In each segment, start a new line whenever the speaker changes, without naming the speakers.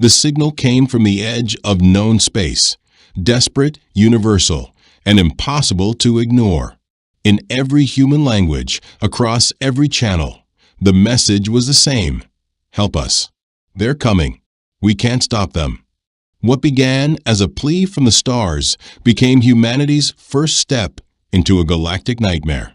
The signal came from the edge of known space, desperate, universal, and impossible to ignore. In every human language, across every channel, the message was the same. Help us. They're coming. We can't stop them. What began as a plea from the stars became humanity's first step into a galactic nightmare.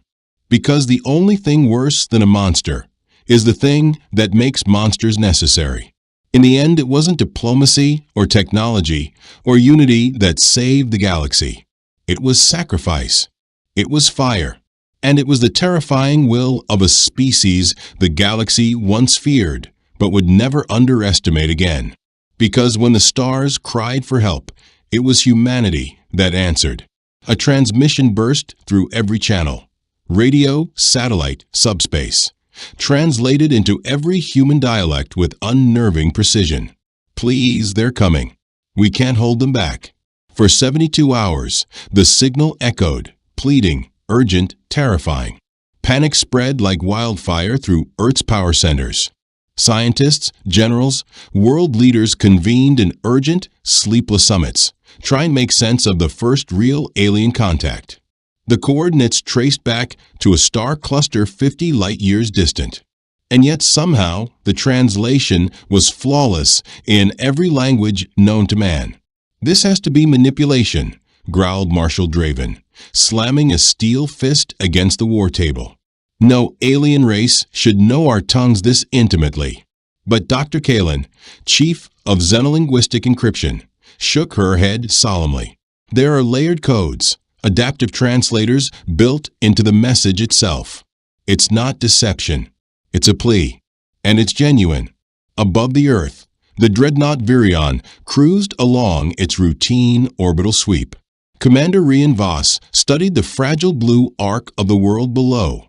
Because the only thing worse than a monster is the thing that makes monsters necessary. In the end, it wasn't diplomacy or technology or unity that saved the galaxy. It was sacrifice. It was fire. And it was the terrifying will of a species the galaxy once feared, but would never underestimate again. Because when the stars cried for help, it was humanity that answered. A transmission burst through every channel. Radio, satellite, subspace. Translated into every human dialect with unnerving precision. Please, they're coming. We can't hold them back. For 72 hours, the signal echoed, pleading, urgent, terrifying. Panic spread like wildfire through Earth's power centers. Scientists, generals, world leaders convened in urgent, sleepless summits, trying to make sense of the first real alien contact. The coordinates traced back to a star cluster 50 light-years distant. And yet somehow the translation was flawless in every language known to man. This has to be manipulation, growled Marshal Draven, slamming a steel fist against the war table. No alien race should know our tongues this intimately. But Dr. Kalin, chief of Xenolinguistic Encryption, shook her head solemnly. There are layered codes, adaptive translators built into the message itself. It's not deception. It's a plea. And it's genuine. Above the Earth, the dreadnought Virion cruised along its routine orbital sweep. Commander Rian Voss studied the fragile blue arc of the world below,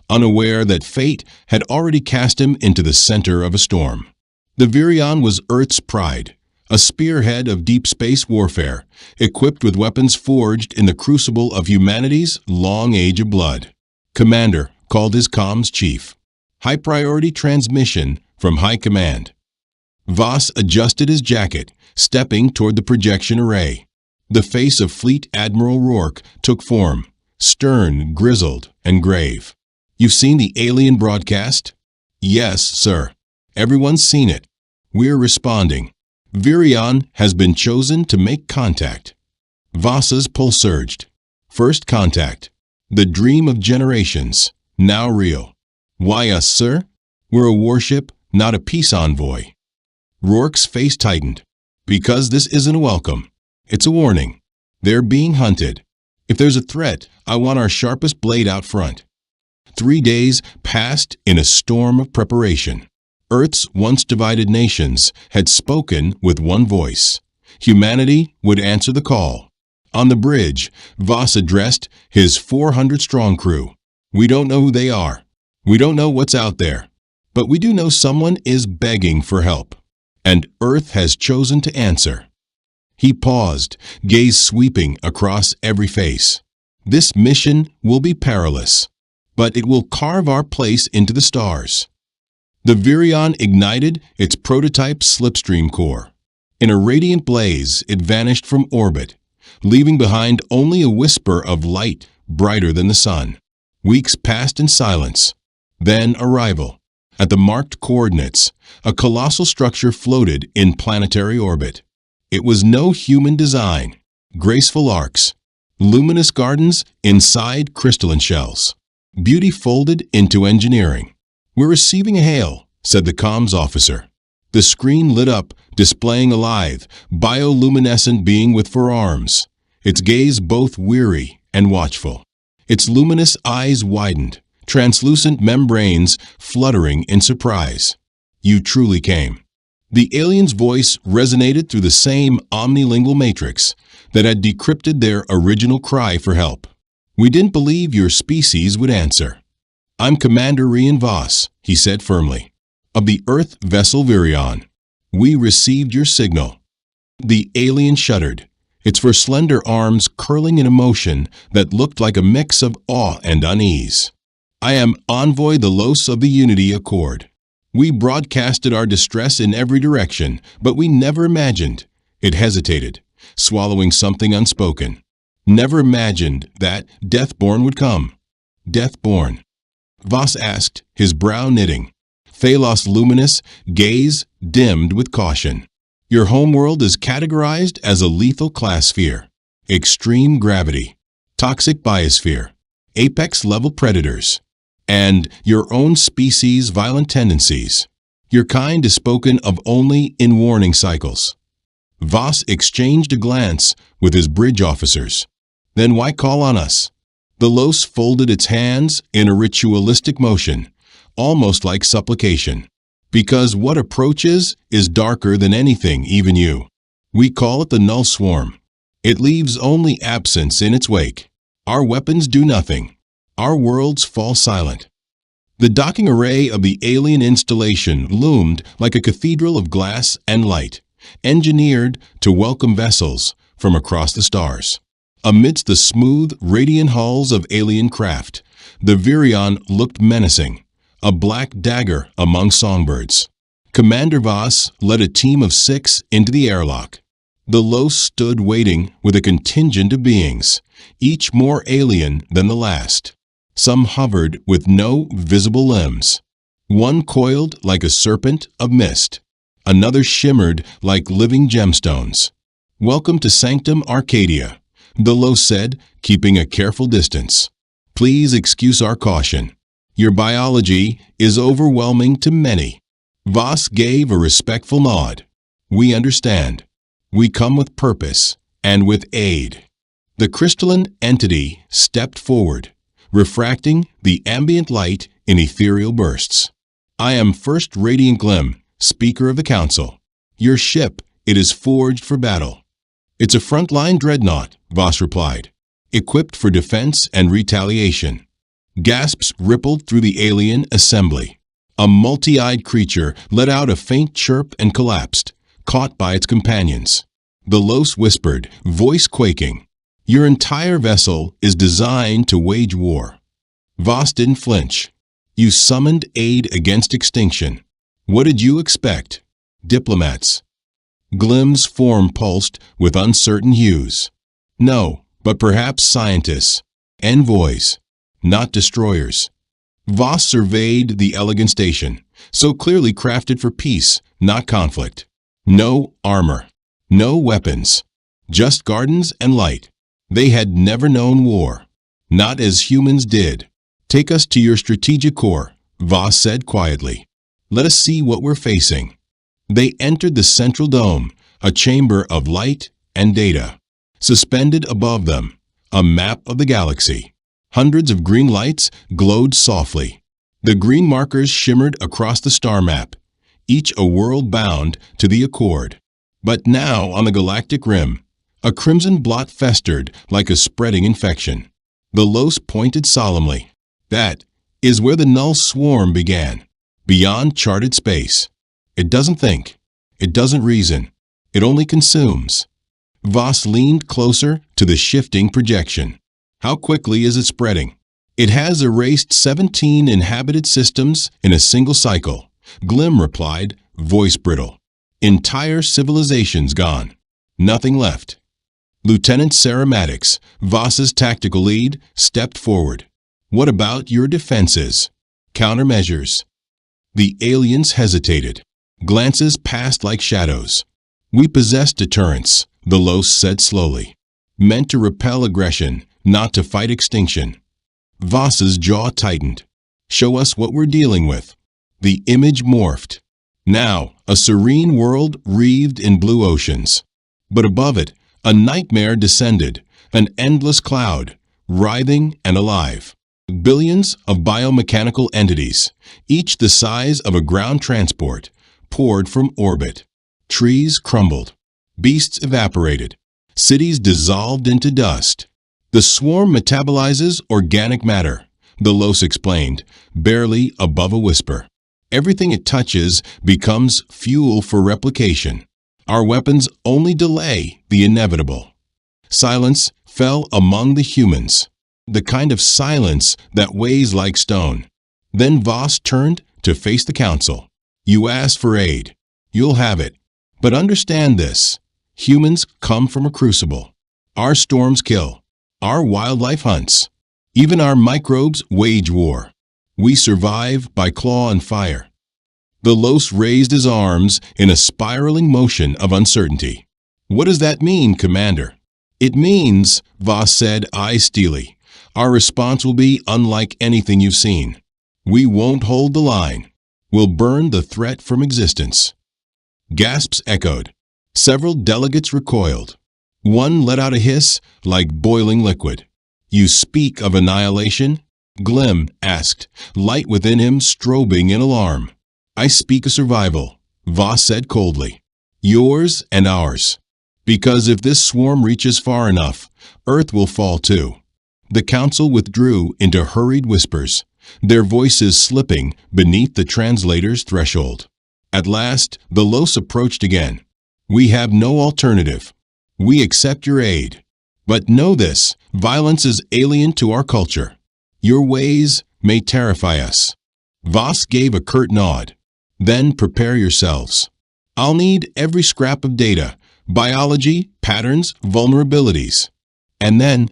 unaware that fate had already cast him into the center of a storm. The Virion was Earth's pride, a spearhead of deep space warfare, equipped with weapons forged in the crucible of humanity's long age of blood. Commander called his comms chief. High-priority transmission from High Command. Voss adjusted his jacket, stepping toward the projection array. The face of Fleet Admiral Rourke took form, stern, grizzled, and grave. You've seen the alien broadcast? Yes, sir. Everyone's seen it. We're responding. Virion has been chosen to make contact. Voss's pulse surged. First contact. The dream of generations, now real. Why us, sir? We're a warship, not a peace envoy. Rourke's face tightened. Because this isn't a welcome. It's a warning. They're being hunted. If there's a threat, I want our sharpest blade out front. 3 days passed in a storm of preparation. Earth's once divided nations had spoken with one voice. Humanity would answer the call. On the bridge, Voss addressed his 400-strong crew. We don't know who they are. We don't know what's out there. But we do know someone is begging for help. And Earth has chosen to answer. He paused, gaze sweeping across every face. This mission will be perilous, but it will carve our place into the stars. The Virion ignited its prototype slipstream core. In a radiant blaze, it vanished from orbit, leaving behind only a whisper of light brighter than the sun. Weeks passed in silence. Then arrival. At the marked coordinates, a colossal structure floated in planetary orbit. It was no human design. Graceful arcs, luminous gardens inside crystalline shells. Beauty folded into engineering. We're receiving a hail, said the comms officer. The screen lit up, displaying a lithe, bioluminescent being with 4 arms, its gaze both weary and watchful. Its luminous eyes widened, translucent membranes fluttering in surprise. You truly came. The alien's voice resonated through the same omnilingual matrix that had decrypted their original cry for help. We didn't believe your species would answer. I'm Commander Rian Voss, he said firmly, of the Earth vessel Virion. We received your signal. The alien shuddered, its slender arms curling in a motion that looked like a mix of awe and unease. I am Envoy the Los of the Unity Accord. We broadcasted our distress in every direction, but we never imagined. It hesitated, swallowing something unspoken. Never imagined that Deathborn would come. Deathborn. Voss asked, his brow knitting. Phalos' luminous gaze dimmed with caution. Your homeworld is categorized as a lethal class sphere. Extreme gravity. Toxic biosphere. Apex-level predators. And your own species' violent tendencies. Your kind is spoken of only in warning cycles. Voss exchanged a glance with his bridge officers. Then why call on us? The Los folded its hands in a ritualistic motion, almost like supplication. Because what approaches is darker than anything, even you. We call it the Null Swarm. It leaves only absence in its wake. Our weapons do nothing. Our worlds fall silent. The docking array of the alien installation loomed like a cathedral of glass and light, engineered to welcome vessels from across the stars. Amidst the smooth, radiant hulls of alien craft, the Virion looked menacing, a black dagger among songbirds. Commander Voss led a team of 6 into the airlock. The Los stood waiting with a contingent of beings, each more alien than the last. Some hovered with no visible limbs. One coiled like a serpent of mist. Another shimmered like living gemstones. Welcome to Sanctum Arcadia, the Los said, keeping a careful distance. Please excuse our caution. Your biology is overwhelming to many. Voss gave a respectful nod. We understand. We come with purpose and with aid. The crystalline entity stepped forward, refracting the ambient light in ethereal bursts. I am First Radiant Glim, Speaker of the Council. Your ship, it is forged for battle. It's a frontline dreadnought, Voss replied, equipped for defense and retaliation. Gasps rippled through the alien assembly. A multi-eyed creature let out a faint chirp and collapsed, caught by its companions. The Los whispered, voice quaking, your entire vessel is designed to wage war. Voss didn't flinch. You summoned aid against extinction. What did you expect? Diplomats. Glim's form pulsed with uncertain hues. No, but perhaps scientists. Envoys. Not destroyers. Voss surveyed the elegant station, so clearly crafted for peace, not conflict. No armor. No weapons. Just gardens and light. They had never known war. Not as humans did. Take us to your strategic core, Voss said quietly. Let us see what we're facing. They entered the central dome, a chamber of light and data. Suspended above them, a map of the galaxy. Hundreds of green lights glowed softly. The green markers shimmered across the star map, each a world bound to the Accord. But now on the galactic rim, a crimson blot festered like a spreading infection. The Los pointed solemnly. That is where the Null Swarm began, beyond charted space. It doesn't think. It doesn't reason. It only consumes. Voss leaned closer to the shifting projection. How quickly is it spreading? It has erased 17 inhabited systems in a single cycle, Glim replied, voice brittle. Entire civilizations gone. Nothing left. Lieutenant Sarah Maddox, Voss's tactical lead, stepped forward. What about your defenses? Countermeasures. The aliens hesitated. Glances passed like shadows. We possess deterrence, the Los said slowly. Meant to repel aggression, not to fight extinction. Voss's jaw tightened. Show us what we're dealing with. The image morphed. Now, a serene world wreathed in blue oceans. But above it, a nightmare descended, an endless cloud, writhing and alive. Billions of biomechanical entities, each the size of a ground transport, poured from orbit. Trees crumbled. Beasts evaporated. Cities dissolved into dust. The swarm metabolizes organic matter, the Los explained, barely above a whisper. Everything it touches becomes fuel for replication. Our weapons only delay the inevitable. Silence fell among the humans, the kind of silence that weighs like stone. Then Voss turned to face the council. You ask for aid. You'll have it. But understand this. Humans come from a crucible. Our storms kill. Our wildlife hunts. Even our microbes wage war. We survive by claw and fire. The Los raised his arms in a spiraling motion of uncertainty. What does that mean, Commander? It means, Voss said, eyes steely, our response will be unlike anything you've seen. We won't hold the line. We'll burn the threat from existence. Gasps echoed. Several delegates recoiled. One let out a hiss like boiling liquid. You speak of annihilation? Glim asked, light within him strobing in alarm. I speak of survival, Voss said coldly. Yours and ours. Because if this swarm reaches far enough, Earth will fall too. The council withdrew into hurried whispers, their voices slipping beneath the translator's threshold. At last, the Los approached again. We have no alternative. We accept your aid. But know this, violence is alien to our culture. Your ways may terrify us. Voss gave a curt nod. Then prepare yourselves. I'll need every scrap of data, biology, patterns, vulnerabilities. And then,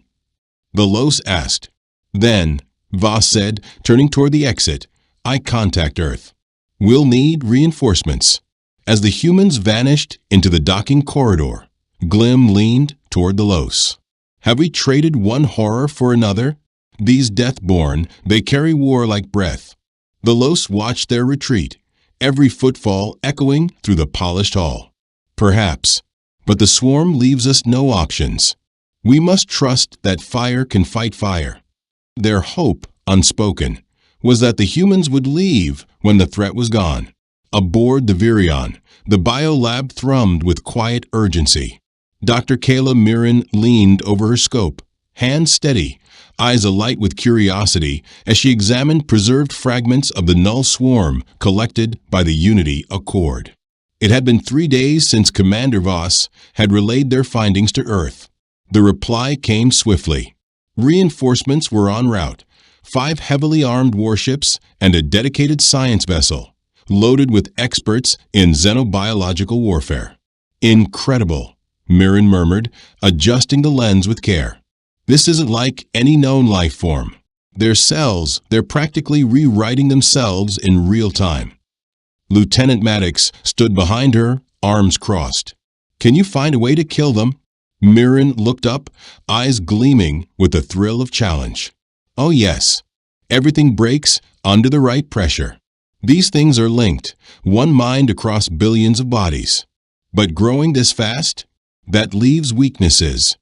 the Los asked. Then, Voss said, turning toward the exit, I contact Earth. We'll need reinforcements. As the humans vanished into the docking corridor, Glim leaned toward the Los. Have we traded one horror for another? These death-born, they carry war like breath. The Los watched their retreat, every footfall echoing through the polished hall. Perhaps, but the swarm leaves us no options. We must trust that fire can fight fire. Their hope, unspoken, was that the humans would leave when the threat was gone. Aboard the Virion, the biolab thrummed with quiet urgency. Dr. Kayla Mirren leaned over her scope, hands steady, eyes alight with curiosity as she examined preserved fragments of the null swarm collected by the Unity Accord. It had been 3 days since Commander Voss had relayed their findings to Earth. The reply came swiftly. Reinforcements were en route, 5 heavily armed warships and a dedicated science vessel, loaded with experts in xenobiological warfare. Incredible, Mirren murmured, adjusting the lens with care. This isn't like any known life form. Their cells, they're practically rewriting themselves in real time. Lieutenant Maddox stood behind her, arms crossed. Can you find a way to kill them? Mirren looked up, eyes gleaming with the thrill of challenge. Oh yes. Everything breaks under the right pressure. These things are linked, one mind across billions of bodies. But growing this fast? That leaves weaknesses.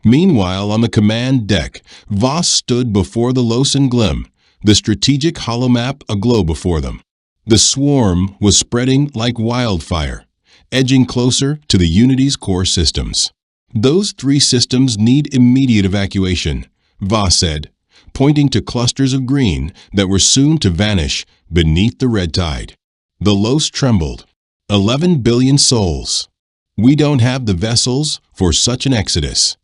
Meanwhile, on the command deck, Voss stood before the Los and Glim, the strategic holomap aglow before them. The swarm was spreading like wildfire, edging closer to the Unity's core systems. Those 3 systems need immediate evacuation, Voss said, pointing to clusters of green that were soon to vanish beneath the red tide. The Los trembled. 11 billion souls. We don't have the vessels for such an exodus.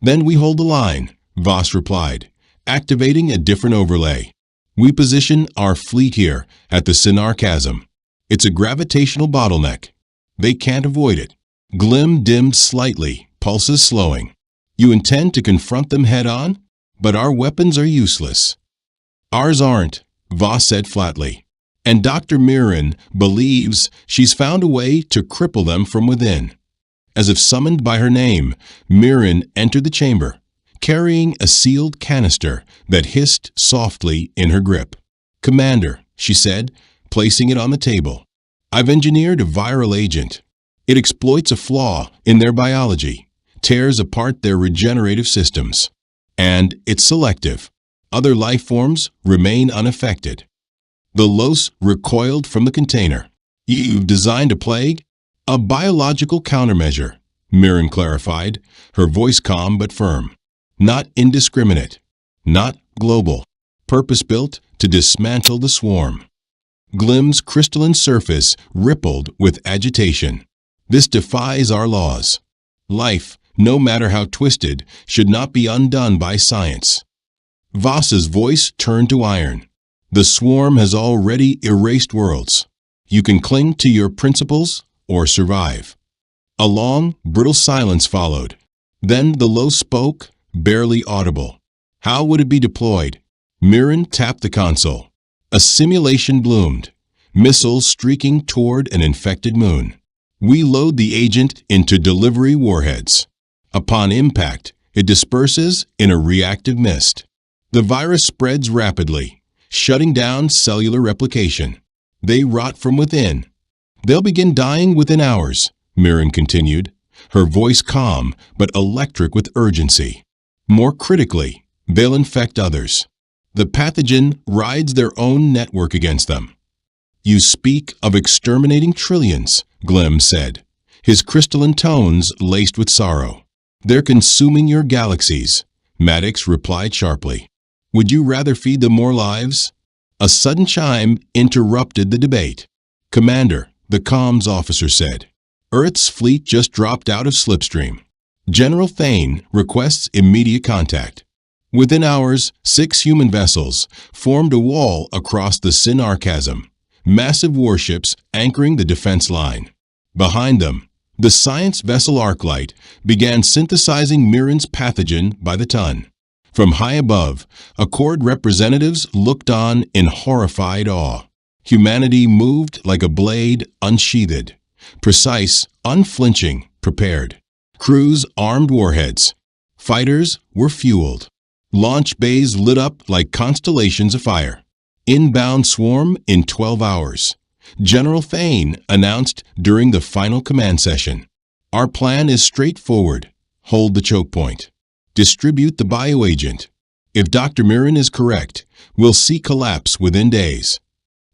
Then we hold the line, Voss replied, activating a different overlay. We position our fleet here at the Sinar Chasm. It's a gravitational bottleneck. They can't avoid it. Glim dimmed slightly, pulses slowing. You intend to confront them head-on? But our weapons are useless. Ours aren't, Voss said flatly. And Dr. Mirren believes she's found a way to cripple them from within. As if summoned by her name, Mirren entered the chamber, carrying a sealed canister that hissed softly in her grip. Commander, she said, placing it on the table. I've engineered a viral agent. It exploits a flaw in their biology, tears apart their regenerative systems. And it's selective. Other life forms remain unaffected. The Los recoiled from the container. You've designed a plague? A biological countermeasure, Mirren clarified, her voice calm but firm. Not indiscriminate. Not global. Purpose-built to dismantle the swarm. Glim's crystalline surface rippled with agitation. This defies our laws. Life, no matter how twisted, should not be undone by science. Voss's voice turned to iron. The swarm has already erased worlds. You can cling to your principles or survive. A long, brittle silence followed. Then the low spoke, barely audible. How would it be deployed? Mirren tapped the console. A simulation bloomed, missiles streaking toward an infected moon. We load the agent into delivery warheads. Upon impact, it disperses in a reactive mist. The virus spreads rapidly, shutting down cellular replication. They rot from within. They'll begin dying within hours, Mirren continued, her voice calm but electric with urgency. More critically, they'll infect others. The pathogen rides their own network against them. You speak of exterminating trillions, Glemm said, his crystalline tones laced with sorrow. They're consuming your galaxies, Maddox replied sharply. Would you rather feed them more lives? A sudden chime interrupted the debate. Commander, the comms officer said. Earth's fleet just dropped out of Slipstream. General Thane requests immediate contact. Within hours, 6 human vessels formed a wall across the Sinar Chasm, massive warships anchoring the defense line. Behind them, the science vessel Arclight began synthesizing Mirren's pathogen by the ton. From high above, Accord representatives looked on in horrified awe. Humanity moved like a blade unsheathed, precise, unflinching, prepared. Crews armed warheads. Fighters were fueled. Launch bays lit up like constellations of fire. Inbound swarm in 12 hours. General Thane announced during the final command session. Our plan is straightforward. Hold the choke point. Distribute the bioagent. If Dr. Mirren is correct, we'll see collapse within days.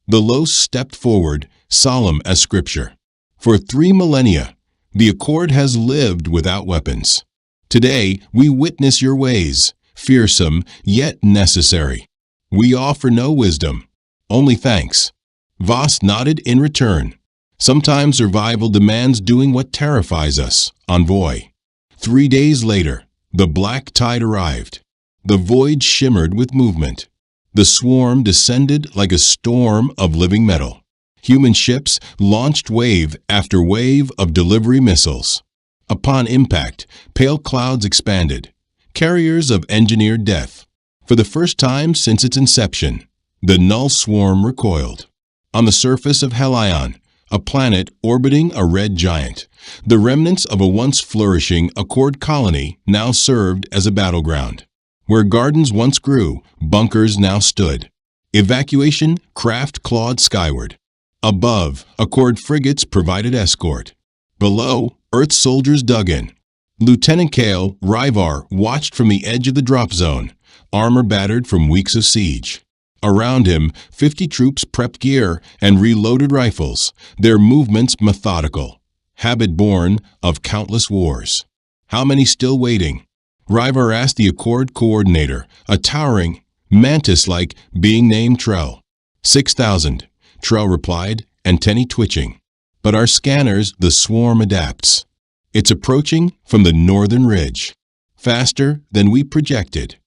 The Los stepped forward, solemn as scripture. For 3 millennia, the Accord has lived without weapons. Today, we witness your ways, fearsome yet necessary. We offer no wisdom, only thanks. Voss nodded in return. Sometimes survival demands doing what terrifies us, envoy. 3 days later, the black tide arrived. The void shimmered with movement. The swarm descended like a storm of living metal. Human ships launched wave after wave of delivery missiles. Upon impact, pale clouds expanded, carriers of engineered death. For the first time since its inception, the null swarm recoiled. On the surface of Helion, a planet orbiting a red giant, the remnants of a once flourishing Accord colony now served as a battleground. Where gardens once grew, bunkers now stood. Evacuation craft clawed skyward. Above, Accord frigates provided escort. Below, Earth soldiers dug in. Lieutenant Kale Ryvar watched from the edge of the drop zone, armor battered from weeks of siege. Around him, 50 troops prepped gear and reloaded rifles, their movements methodical, habit born of countless wars. How many still waiting? Ryvar asked the Accord coordinator, a towering, mantis-like being named Trell. 6,000, Trell replied, antennae twitching. But our scanners, the swarm adapts. It's approaching from the northern ridge, faster than we projected.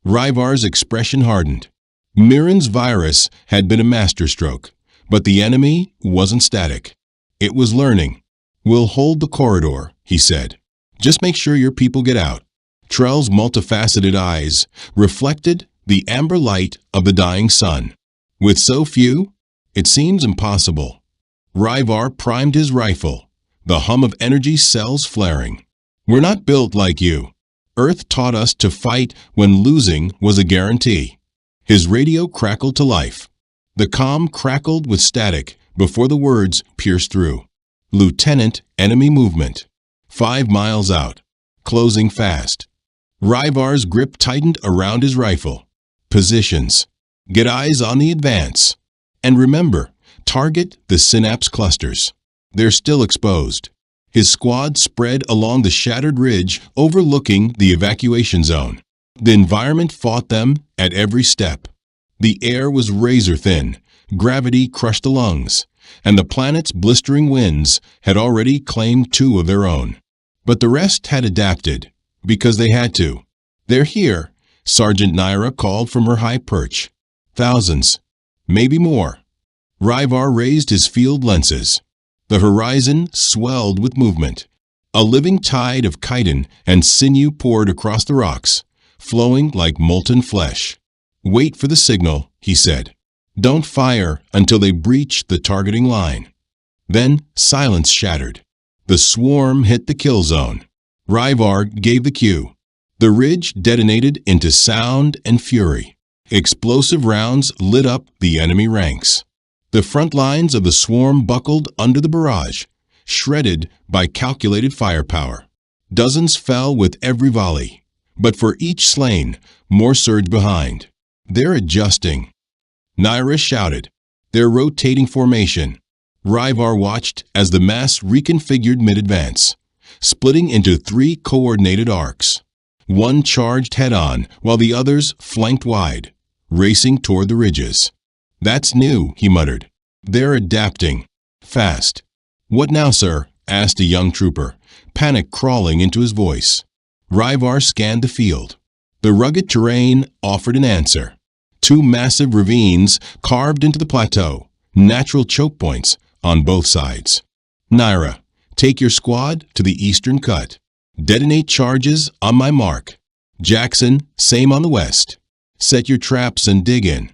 Ryvar's expression hardened. Mirren's virus had been a masterstroke, but the enemy wasn't static. It was learning. We'll hold the corridor, he said. Just make sure your people get out. Trell's multifaceted eyes reflected the amber light of the dying sun. With so few, it seems impossible. Ryvar primed his rifle, the hum of energy cells flaring. We're not built like you. Earth taught us to fight when losing was a guarantee. His radio crackled to life. The comm crackled with static before the words pierced through. Lieutenant, enemy movement. 5 miles out. Closing fast. Ryvar's grip tightened around his rifle. Positions. Get eyes on the advance. And remember, target the synapse clusters. They're still exposed. His squad spread along the shattered ridge overlooking the evacuation zone. The environment fought them at every step. The air was razor thin, gravity crushed the lungs, and the planet's blistering winds had already claimed 2 of their own. But the rest had adapted, because they had to. They're here, Sergeant Naira called from her high perch. Thousands, maybe more. Ryvar raised his field lenses. The horizon swelled with movement. A living tide of chitin and sinew poured across the rocks, flowing like molten flesh. "Wait for the signal," he said. "Don't fire until they breach the targeting line." Then silence shattered. The swarm hit the kill zone. Ryvar gave the cue. The ridge detonated into sound and fury. Explosive rounds lit up the enemy ranks. The front lines of the swarm buckled under the barrage, shredded by calculated firepower. Dozens fell with every volley, but for each slain, more surged behind. "They're adjusting," Naira shouted. "They're rotating formation." Ryvar watched as the mass reconfigured mid-advance, splitting into 3 coordinated arcs. One charged head-on, while the others flanked wide, racing toward the ridges. "That's new," he muttered. "They're adapting. Fast." "What now, sir?" asked a young trooper, panic crawling into his voice. Ryvar scanned the field. The rugged terrain offered an answer. 2 massive ravines carved into the plateau, natural choke points on both sides. "Naira, take your squad to the eastern cut. Detonate charges on my mark. Jackson, same on the west. Set your traps and dig in."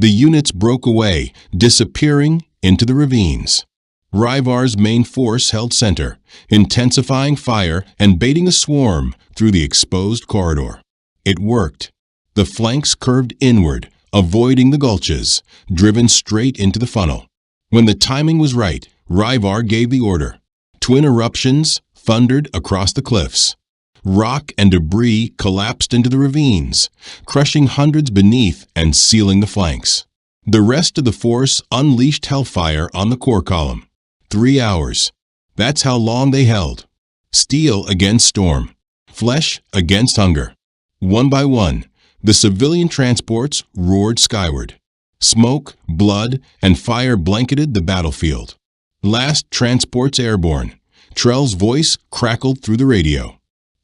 The units broke away, disappearing into the ravines. Ryvar's main force held center, intensifying fire and baiting the swarm through the exposed corridor. It worked. The flanks curved inward, avoiding the gulches, driven straight into the funnel. When the timing was right, Ryvar gave the order. Twin eruptions thundered across the cliffs. Rock and debris collapsed into the ravines, crushing hundreds beneath and sealing the flanks. The rest of the force unleashed hellfire on the core column. 3 hours. That's how long they held. Steel against storm. Flesh against hunger. One by one, the civilian transports roared skyward. Smoke, blood, and fire blanketed the battlefield. Last transports airborne. Trell's voice crackled through the radio.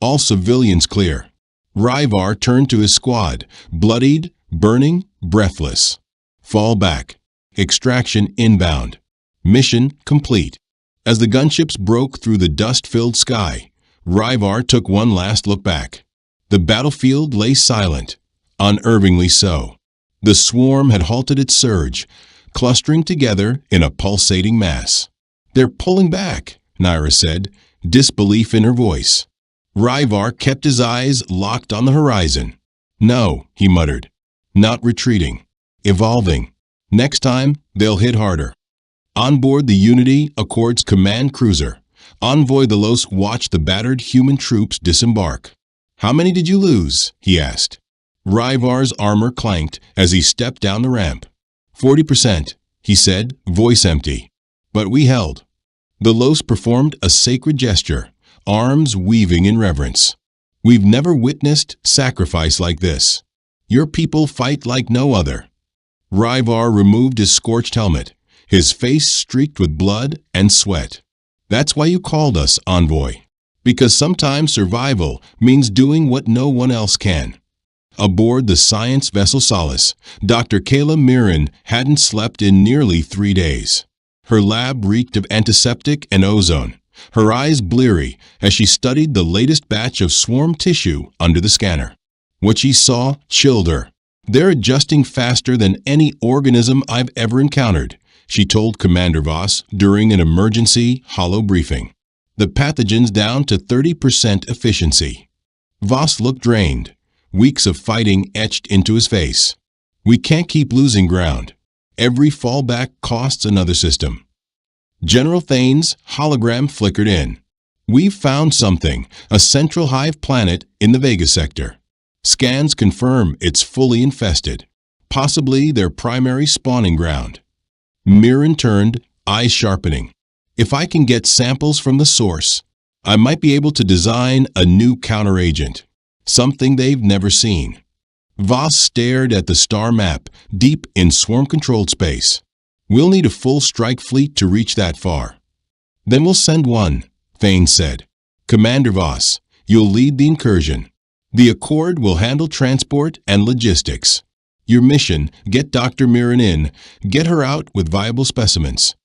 "All civilians clear." Ryvar turned to his squad, bloodied, burning, breathless. "Fall back. Extraction inbound. Mission complete." As the gunships broke through the dust-filled sky, Ryvar took one last look back. The battlefield lay silent, unnervingly so. The swarm had halted its surge, clustering together in a pulsating mass. "They're pulling back," Naira said, disbelief in her voice. Ryvar kept his eyes locked on the horizon. "No," he muttered. "Not retreating. Evolving. Next time, they'll hit harder." On board the Unity Accord's command cruiser, Envoy Delos watched the battered human troops disembark. "How many did you lose?" he asked. Ryvar's armor clanked as he stepped down the ramp. 40%, he said, voice empty. "But we held." Delos performed a sacred gesture, arms weaving in reverence. "We've never witnessed sacrifice like this. Your people fight like no other." Ryvar removed his scorched helmet, his face streaked with blood and sweat. "That's why you called us, Envoy. Because sometimes survival means doing what no one else can." Aboard the science vessel Solace, Dr. Kayla Mirren hadn't slept in nearly 3 days. Her lab reeked of antiseptic and ozone, her eyes bleary as she studied the latest batch of swarm tissue under the scanner. What she saw chilled her. "They're adjusting faster than any organism I've ever encountered," she told Commander Voss during an emergency holo briefing. "The pathogen's down to 30% efficiency." Voss looked drained, weeks of fighting etched into his face. "We can't keep losing ground. Every fallback costs another system." General Thane's hologram flickered in. "We've found something, a central hive planet in the Vega sector. Scans confirm it's fully infested, possibly their primary spawning ground." Mirren turned, eyes sharpening. "If I can get samples from the source, I might be able to design a new counteragent, something they've never seen." Voss stared at the star map, deep in swarm-controlled space. "We'll need a full strike fleet to reach that far." "Then we'll send one," Thane said. "Commander Voss, you'll lead the incursion. The Accord will handle transport and logistics. Your mission, get Dr. Mirren in, get her out with viable specimens.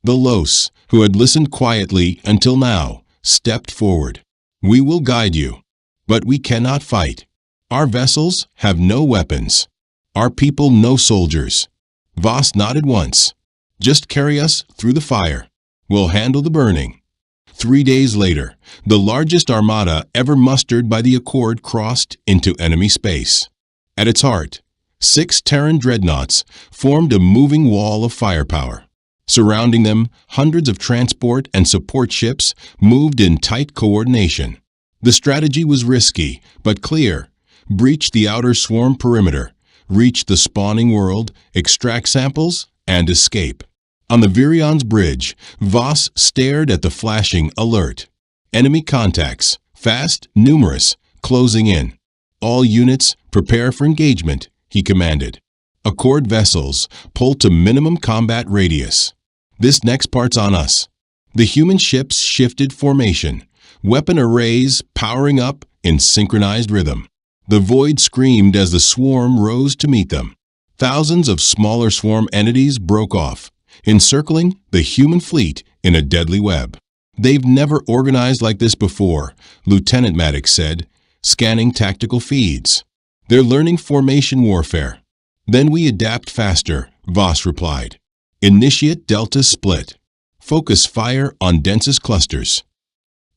The Los, who had listened quietly until now, stepped forward. We will guide you, but we cannot fight. Our vessels have no weapons. Our people no soldiers. Voss nodded once. Just carry us through the fire. We'll handle the burning. 3 days later, the largest armada ever mustered by the Accord crossed into enemy space. At its heart, 6 Terran dreadnoughts formed a moving wall of firepower. Surrounding them, hundreds of transport and support ships moved in tight coordination. The strategy was risky, but clear. Breach the outer swarm perimeter, reach the spawning world, extract samples, and escape. On the Virion's bridge, Voss stared at the flashing alert. Enemy contacts, fast, numerous, closing in. All units, prepare for engagement, he commanded. Accord vessels, pull to minimum combat radius. This next part's on us. The human ships shifted formation, weapon arrays powering up in synchronized rhythm. The void screamed as the swarm rose to meet them. Thousands of smaller swarm entities broke off, encircling the human fleet in a deadly web. They've never organized like this before, Lieutenant Maddox said, scanning tactical feeds. They're learning formation warfare. Then we adapt faster, Voss replied. Initiate delta split. Focus fire on densest clusters.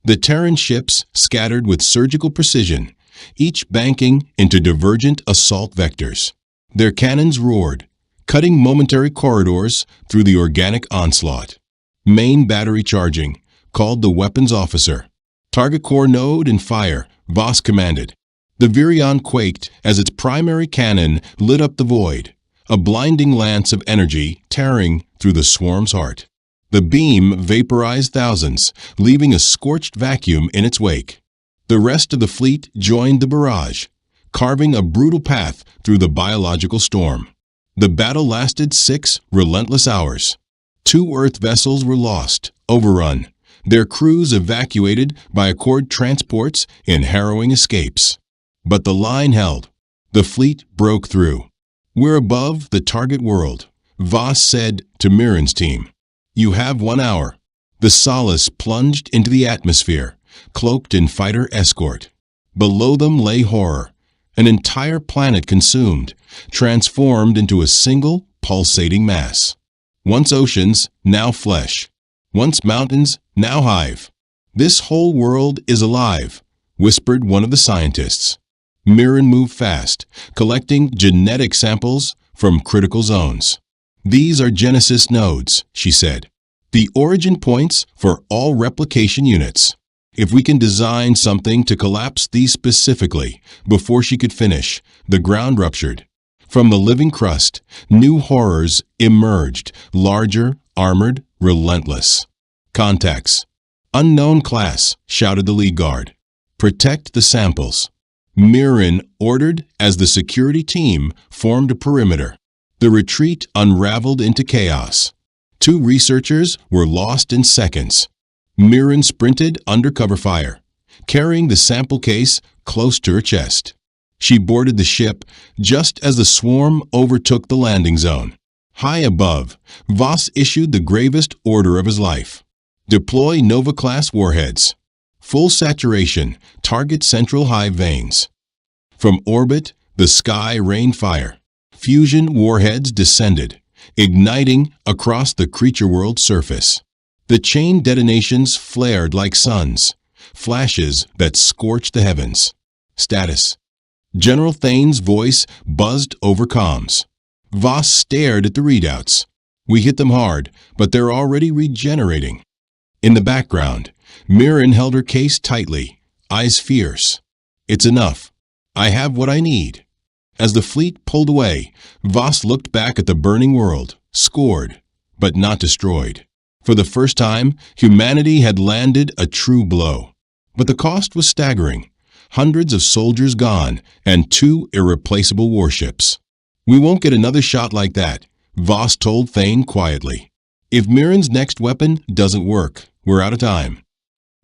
The Terran ships scattered with surgical precision, each banking into divergent assault vectors. Their cannons roared, cutting momentary corridors through the organic onslaught. Main battery charging, called the weapons officer. Target core node and fire, Voss commanded. The Virion quaked as its primary cannon lit up the void, a blinding lance of energy tearing through the swarm's heart. The beam vaporized thousands, leaving a scorched vacuum in its wake. The rest of the fleet joined the barrage, carving a brutal path through the biological storm. The battle lasted 6 relentless hours. 2 Earth vessels were lost, overrun, their crews evacuated by Accord transports in harrowing escapes. But the line held. The fleet broke through. We're above the target world, Voss said to Mirren's team. You have 1 hour. The Solace plunged into the atmosphere, cloaked in fighter escort. Below them lay horror, an entire planet consumed, transformed into a single, pulsating mass. Once oceans, now flesh. Once mountains, now hive. This whole world is alive, whispered one of the scientists. Mirren moved fast, collecting genetic samples from critical zones. These are Genesis nodes, she said. The origin points for all replication units. If we can design something to collapse these specifically, before she could finish, the ground ruptured. From the living crust, new horrors emerged, larger, armored, relentless. Contacts. Unknown class, shouted the lead guard. Protect the samples. Mirren ordered as the security team formed a perimeter. The retreat unraveled into chaos. 2 researchers were lost in seconds. Mirren sprinted under cover fire, carrying the sample case close to her chest. She boarded the ship just as the swarm overtook the landing zone. High above, Voss issued the gravest order of his life. Deploy Nova-class warheads. Full saturation, target central hive veins. From orbit, the sky rained fire. Fusion warheads descended, igniting across the creature world surface. The chain detonations flared like suns, flashes that scorched the heavens. Status. General Thane's voice buzzed over comms. Voss stared at the readouts. We hit them hard, but they're already regenerating. In the background, Mirren held her case tightly, eyes fierce. It's enough. I have what I need. As the fleet pulled away, Voss looked back at the burning world, scored, but not destroyed. For the first time, humanity had landed a true blow. But the cost was staggering. Hundreds of soldiers gone, and 2 irreplaceable warships. We won't get another shot like that, Voss told Thane quietly. If Mirren's next weapon doesn't work, we're out of time.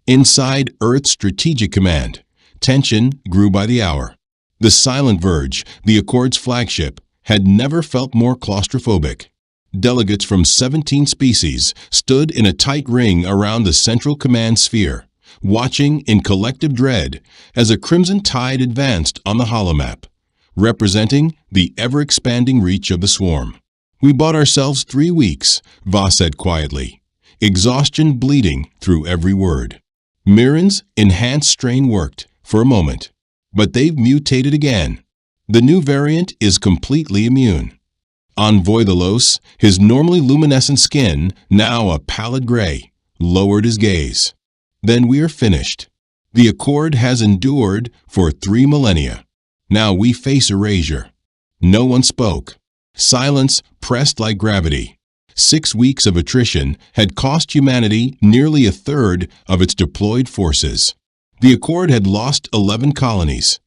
Inside Earth's Strategic Command, tension grew by the hour. The Silent Verge, the Accord's flagship, had never felt more claustrophobic. Delegates from 17 species stood in a tight ring around the central command sphere, watching in collective dread as a crimson tide advanced on the holomap, representing the ever-expanding reach of the swarm. "We bought ourselves 3 weeks," Voss said quietly, exhaustion bleeding through every word. Mirren's enhanced strain worked for a moment, but they've mutated again. The new variant is completely immune. On Voithelos, his normally luminescent skin, now a pallid gray, lowered his gaze. "Then we are finished. The Accord has endured for 3 millennia. Now we face erasure." No one spoke. Silence pressed like gravity. 6 weeks of attrition had cost humanity nearly a third of its deployed forces. The Accord had lost 11 colonies,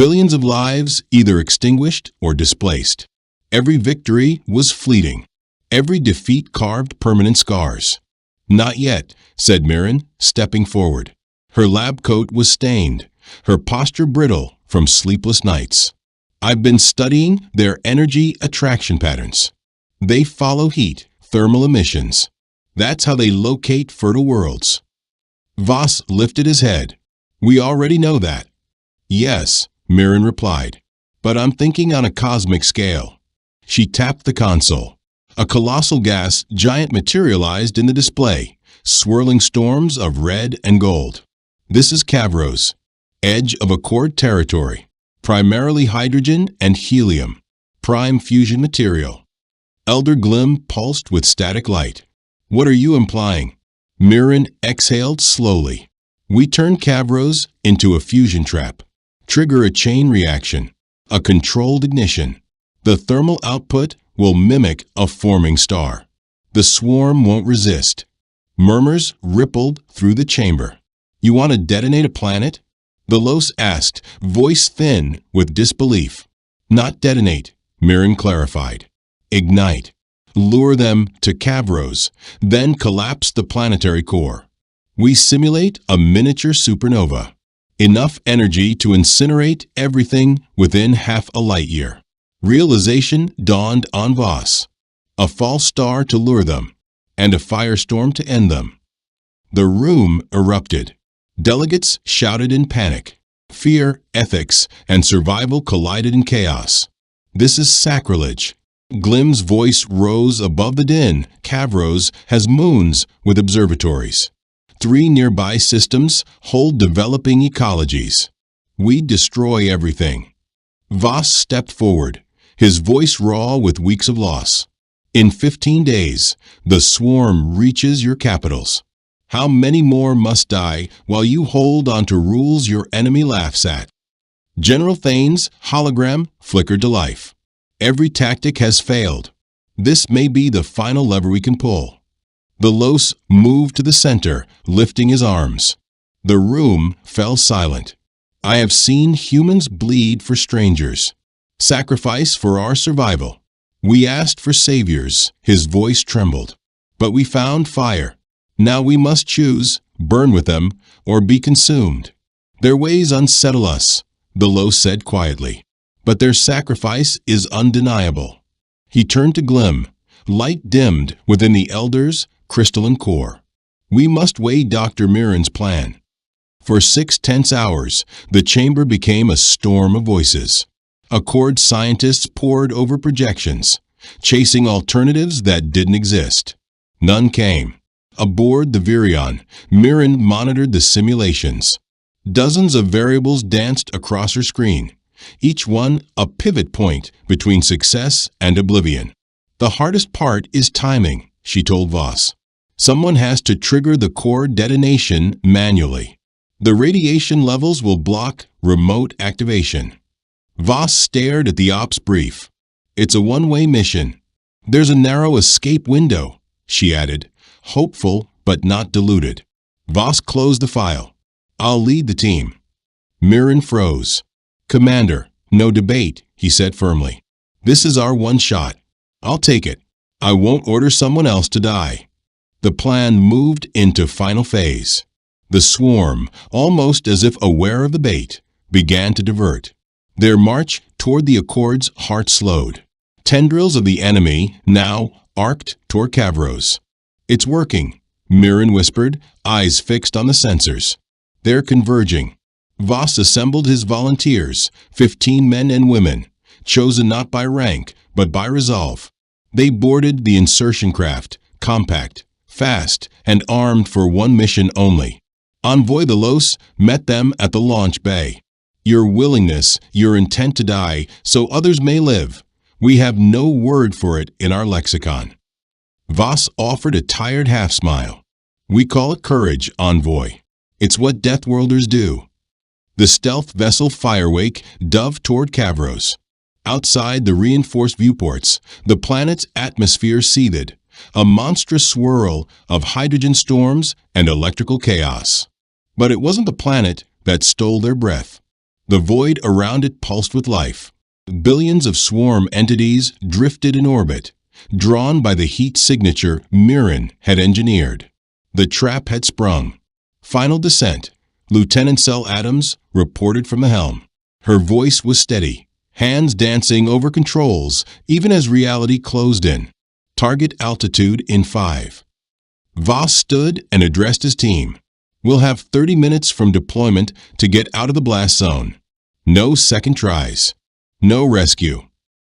billions of lives either extinguished or displaced. Every victory was fleeting. Every defeat carved permanent scars. "Not yet," said Mirren, stepping forward. Her lab coat was stained, her posture brittle from sleepless nights. "I've been studying their energy attraction patterns. They follow heat, thermal emissions. That's how they locate fertile worlds." Voss lifted his head. "We already know that." "Yes," Mirren replied, "but I'm thinking on a cosmic scale." She tapped the console. A colossal gas giant materialized in the display, swirling storms of red and gold. "This is Cavros, edge of Accord territory, primarily hydrogen and helium, prime fusion material." Elder Glim pulsed with static light. "What are you implying?" Mirren exhaled slowly. "We turn Cavros into a fusion trap, trigger a chain reaction, a controlled ignition. The thermal output will mimic a forming star. The swarm won't resist." Murmurs rippled through the chamber. "You want to detonate a planet?" The Los asked, voice thin with disbelief. "Not detonate," Mirren clarified. "Ignite. Lure them to Cavros, then collapse the planetary core. We simulate a miniature supernova. Enough energy to incinerate everything within half a light year." Realization dawned on Voss. A false star to lure them, and a firestorm to end them. The room erupted. Delegates shouted in panic. Fear, ethics, and survival collided in chaos. "This is sacrilege." Glim's voice rose above the din. "Cavros has moons with observatories. 3 nearby systems hold developing ecologies. We destroy everything." Voss stepped forward, his voice raw with weeks of loss. "In 15 days, the swarm reaches your capitals. How many more must die while you hold on to rules your enemy laughs at?" General Thane's hologram flickered to life. "Every tactic has failed. This may be the final lever we can pull." The Los moved to the center, lifting his arms. The room fell silent. "I have seen humans bleed for strangers. Sacrifice for our survival. We asked for saviors," his voice trembled. "But we found fire. Now we must choose, burn with them, or be consumed. Their ways unsettle us," the Los said quietly. "But their sacrifice is undeniable." He turned to Glim. Light dimmed within the Elder's crystalline core. "We must weigh Dr. Mirren's plan." For 6 tense hours, the chamber became a storm of voices. Accord scientists pored over projections, chasing alternatives that didn't exist. None came. Aboard the Virion, Mirren monitored the simulations. Dozens of variables danced across her screen, each one a pivot point between success and oblivion. "The hardest part is timing," she told Voss. "Someone has to trigger the core detonation manually. The radiation levels will block remote activation." Voss stared at the ops brief. "It's a one-way mission." "There's a narrow escape window," she added, hopeful but not deluded. Voss closed the file. "I'll lead the team." Mirren froze. "Commander, no debate," he said firmly. "This is our one shot. I'll take it. I won't order someone else to die." The plan moved into final phase. The swarm, almost as if aware of the bait, began to divert. Their march toward the Accord's heart slowed. Tendrils of the enemy now arced toward Cavros. "It's working," Mirren whispered, eyes fixed on the sensors. "They're converging." Voss assembled his volunteers, 15 men and women, chosen not by rank, but by resolve. They boarded the insertion craft, compact, fast, and armed for one mission only. Envoy Delos met them at the launch bay. "Your willingness, your intent to die, so others may live. We have no word for it in our lexicon." Voss offered a tired half-smile. "We call it courage, Envoy. It's what Deathworlders do." The stealth vessel Firewake dove toward Cavros. Outside the reinforced viewports, the planet's atmosphere seethed, a monstrous swirl of hydrogen storms and electrical chaos. But it wasn't the planet that stole their breath. The void around it pulsed with life. Billions of swarm entities drifted in orbit, drawn by the heat signature Mirren had engineered. The trap had sprung. Final descent. Lieutenant Cell Adams reported from the helm. Her voice was steady, hands dancing over controls even as reality closed in. Target altitude in 5. Voss stood and addressed his team. "We'll have 30 minutes from deployment to get out of the blast zone. No second tries. No rescue."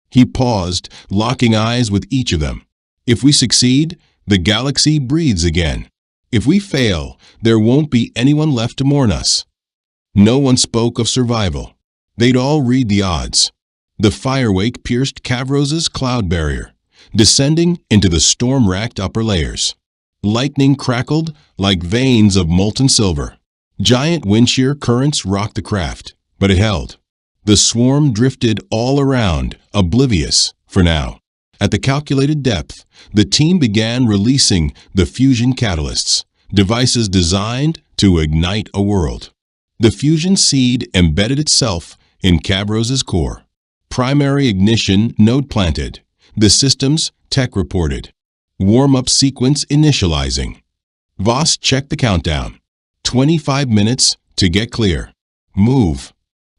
He paused, locking eyes with each of them. "If we succeed, the galaxy breathes again. If we fail, there won't be anyone left to mourn us." No one spoke of survival. They'd all read the odds. The Firewake pierced Cavros's cloud barrier, descending into the storm-racked upper layers. Lightning crackled like veins of molten silver. Giant wind shear currents rocked the craft, but it held. The swarm drifted all around, oblivious for now. At the calculated depth, the team began releasing the fusion catalysts, devices designed to ignite a world. The fusion seed embedded itself in Cavros's core. Primary ignition node planted. The system's tech reported. Warm-up sequence initializing. Voss checked the countdown. 25 minutes to get clear. Move.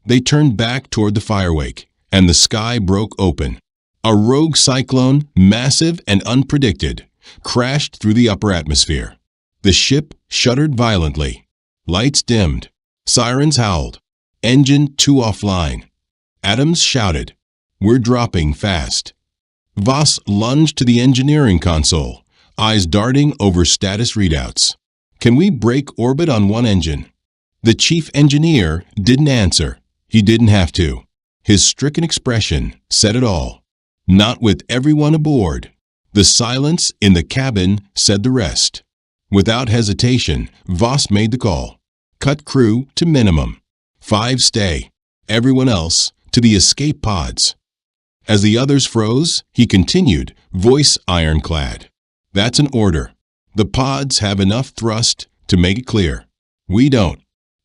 They turned back toward the Firewake, and the sky broke open. A rogue cyclone, massive and unpredicted, crashed through the upper atmosphere. The ship shuddered violently. Lights dimmed. Sirens howled. Engine 2 offline. Adams shouted, "We're dropping fast." Voss lunged to the engineering console, eyes darting over status readouts. "Can we break orbit on one engine?" The chief engineer didn't answer. He didn't have to. His stricken expression said it all. Not with everyone aboard. The silence in the cabin said the rest. Without hesitation, Voss made the call. "Cut crew to minimum. 5 stay. Everyone else to the escape pods." As the others froze, he continued, voice ironclad. "That's an order. The pods have enough thrust to make it clear. We don't."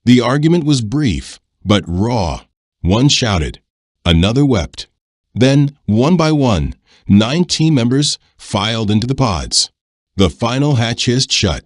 The argument was brief, but raw. One shouted. Another wept. Then, one by one, 9 team members filed into the pods. The final hatch hissed shut.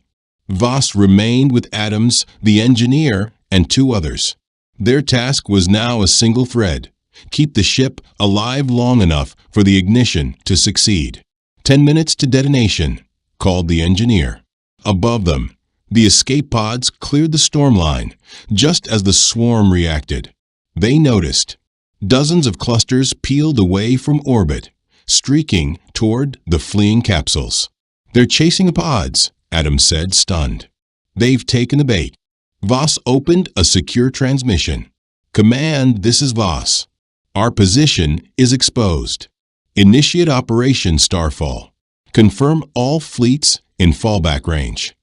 Voss remained with Adams, the engineer, and 2 others. Their task was now a single thread. Keep the ship alive long enough for the ignition to succeed. 10 minutes to detonation, called the engineer. Above them, the escape pods cleared the storm line, just as the swarm reacted. They noticed. Dozens of clusters peeled away from orbit, streaking toward the fleeing capsules. "They're chasing the pods," Adams said, stunned. "They've taken the bait." Voss opened a secure transmission. "Command, this is Voss. Our position is exposed. Initiate Operation Starfall. Confirm all fleets in fallback range."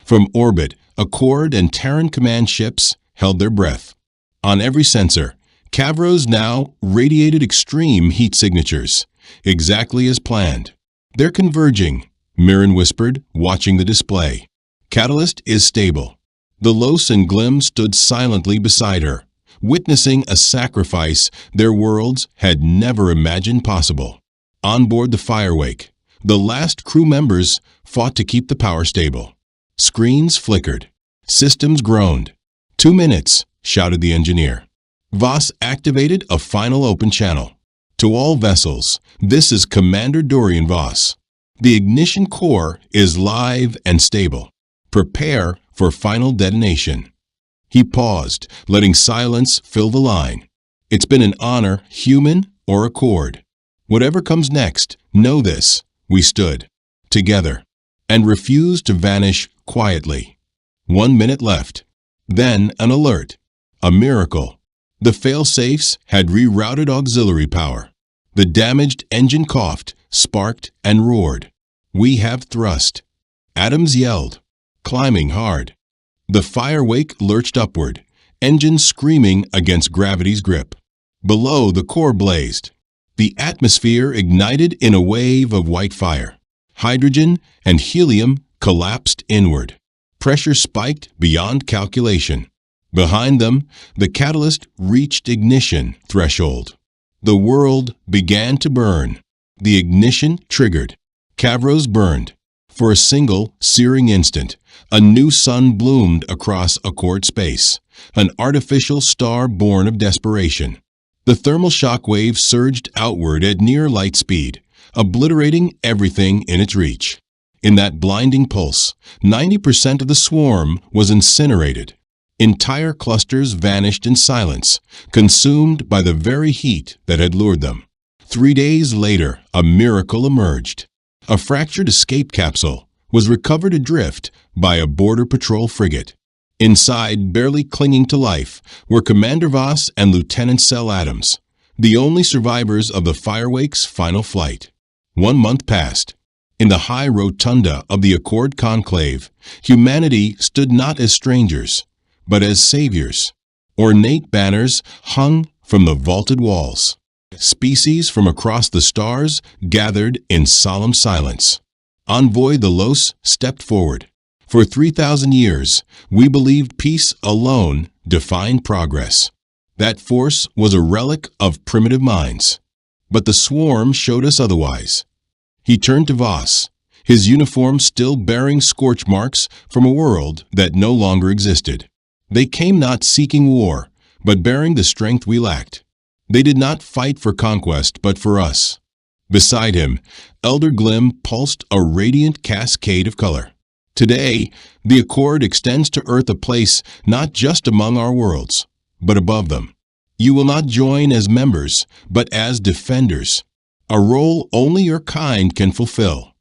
From orbit, Accord and Terran command ships held their breath. On every sensor, Cavros now radiated extreme heat signatures, exactly as planned. "They're converging," Mirren whispered, watching the display. "Catalyst is stable." Delos and Glim stood silently beside her, witnessing a sacrifice their worlds had never imagined possible. On board the Firewake, the last crew members fought to keep the power stable. Screens flickered. Systems groaned. 2 minutes, shouted the engineer. Voss activated a final open channel. To all vessels, this is Commander Dorian Voss. The ignition core is live and stable. Prepare for final detonation." He paused, letting silence fill the line. "It's been an honor, human or Accord. Whatever comes next, know this: we stood together and refused to vanish quietly." 1 minute left. Then an alert. A miracle. The fail-safes had rerouted auxiliary power. The damaged engine coughed, sparked, and roared. "We have thrust." Adams yelled, climbing hard. The fire wake lurched upward, engines screaming against gravity's grip. Below, the core blazed. The atmosphere ignited in a wave of white fire. Hydrogen and helium collapsed inward. Pressure spiked beyond calculation. Behind them, the catalyst reached ignition threshold. The world began to burn. The ignition triggered. Cavros burned. For a single, searing instant, a new sun bloomed across Accord space, an artificial star born of desperation. The thermal shock wave surged outward at near light speed, obliterating everything in its reach. In that blinding pulse, 90% of the swarm was incinerated. Entire clusters vanished in silence, consumed by the very heat that had lured them. 3 days later, a miracle emerged. A fractured escape capsule was recovered adrift by a Border Patrol frigate. Inside, barely clinging to life, were Commander Voss and Lieutenant Sel Adams, the only survivors of the Firewake's final flight. 1 month passed. In the high rotunda of the Accord conclave, humanity stood not as strangers, but as saviors. Ornate banners hung from the vaulted walls. Species from across the stars gathered in solemn silence. Envoy Delos stepped forward. For 3,000 years, we believed peace alone defined progress. That force was a relic of primitive minds. But the swarm showed us otherwise. He turned to Voss, his uniform still bearing scorch marks from a world that no longer existed. They came not seeking war, but bearing the strength we lacked. They did not fight for conquest, but for us. Beside him, Elder Glim pulsed a radiant cascade of color. Today, the Accord extends to Earth a place not just among our worlds, but above them. You will not join as members, but as defenders, a role only your kind can fulfill.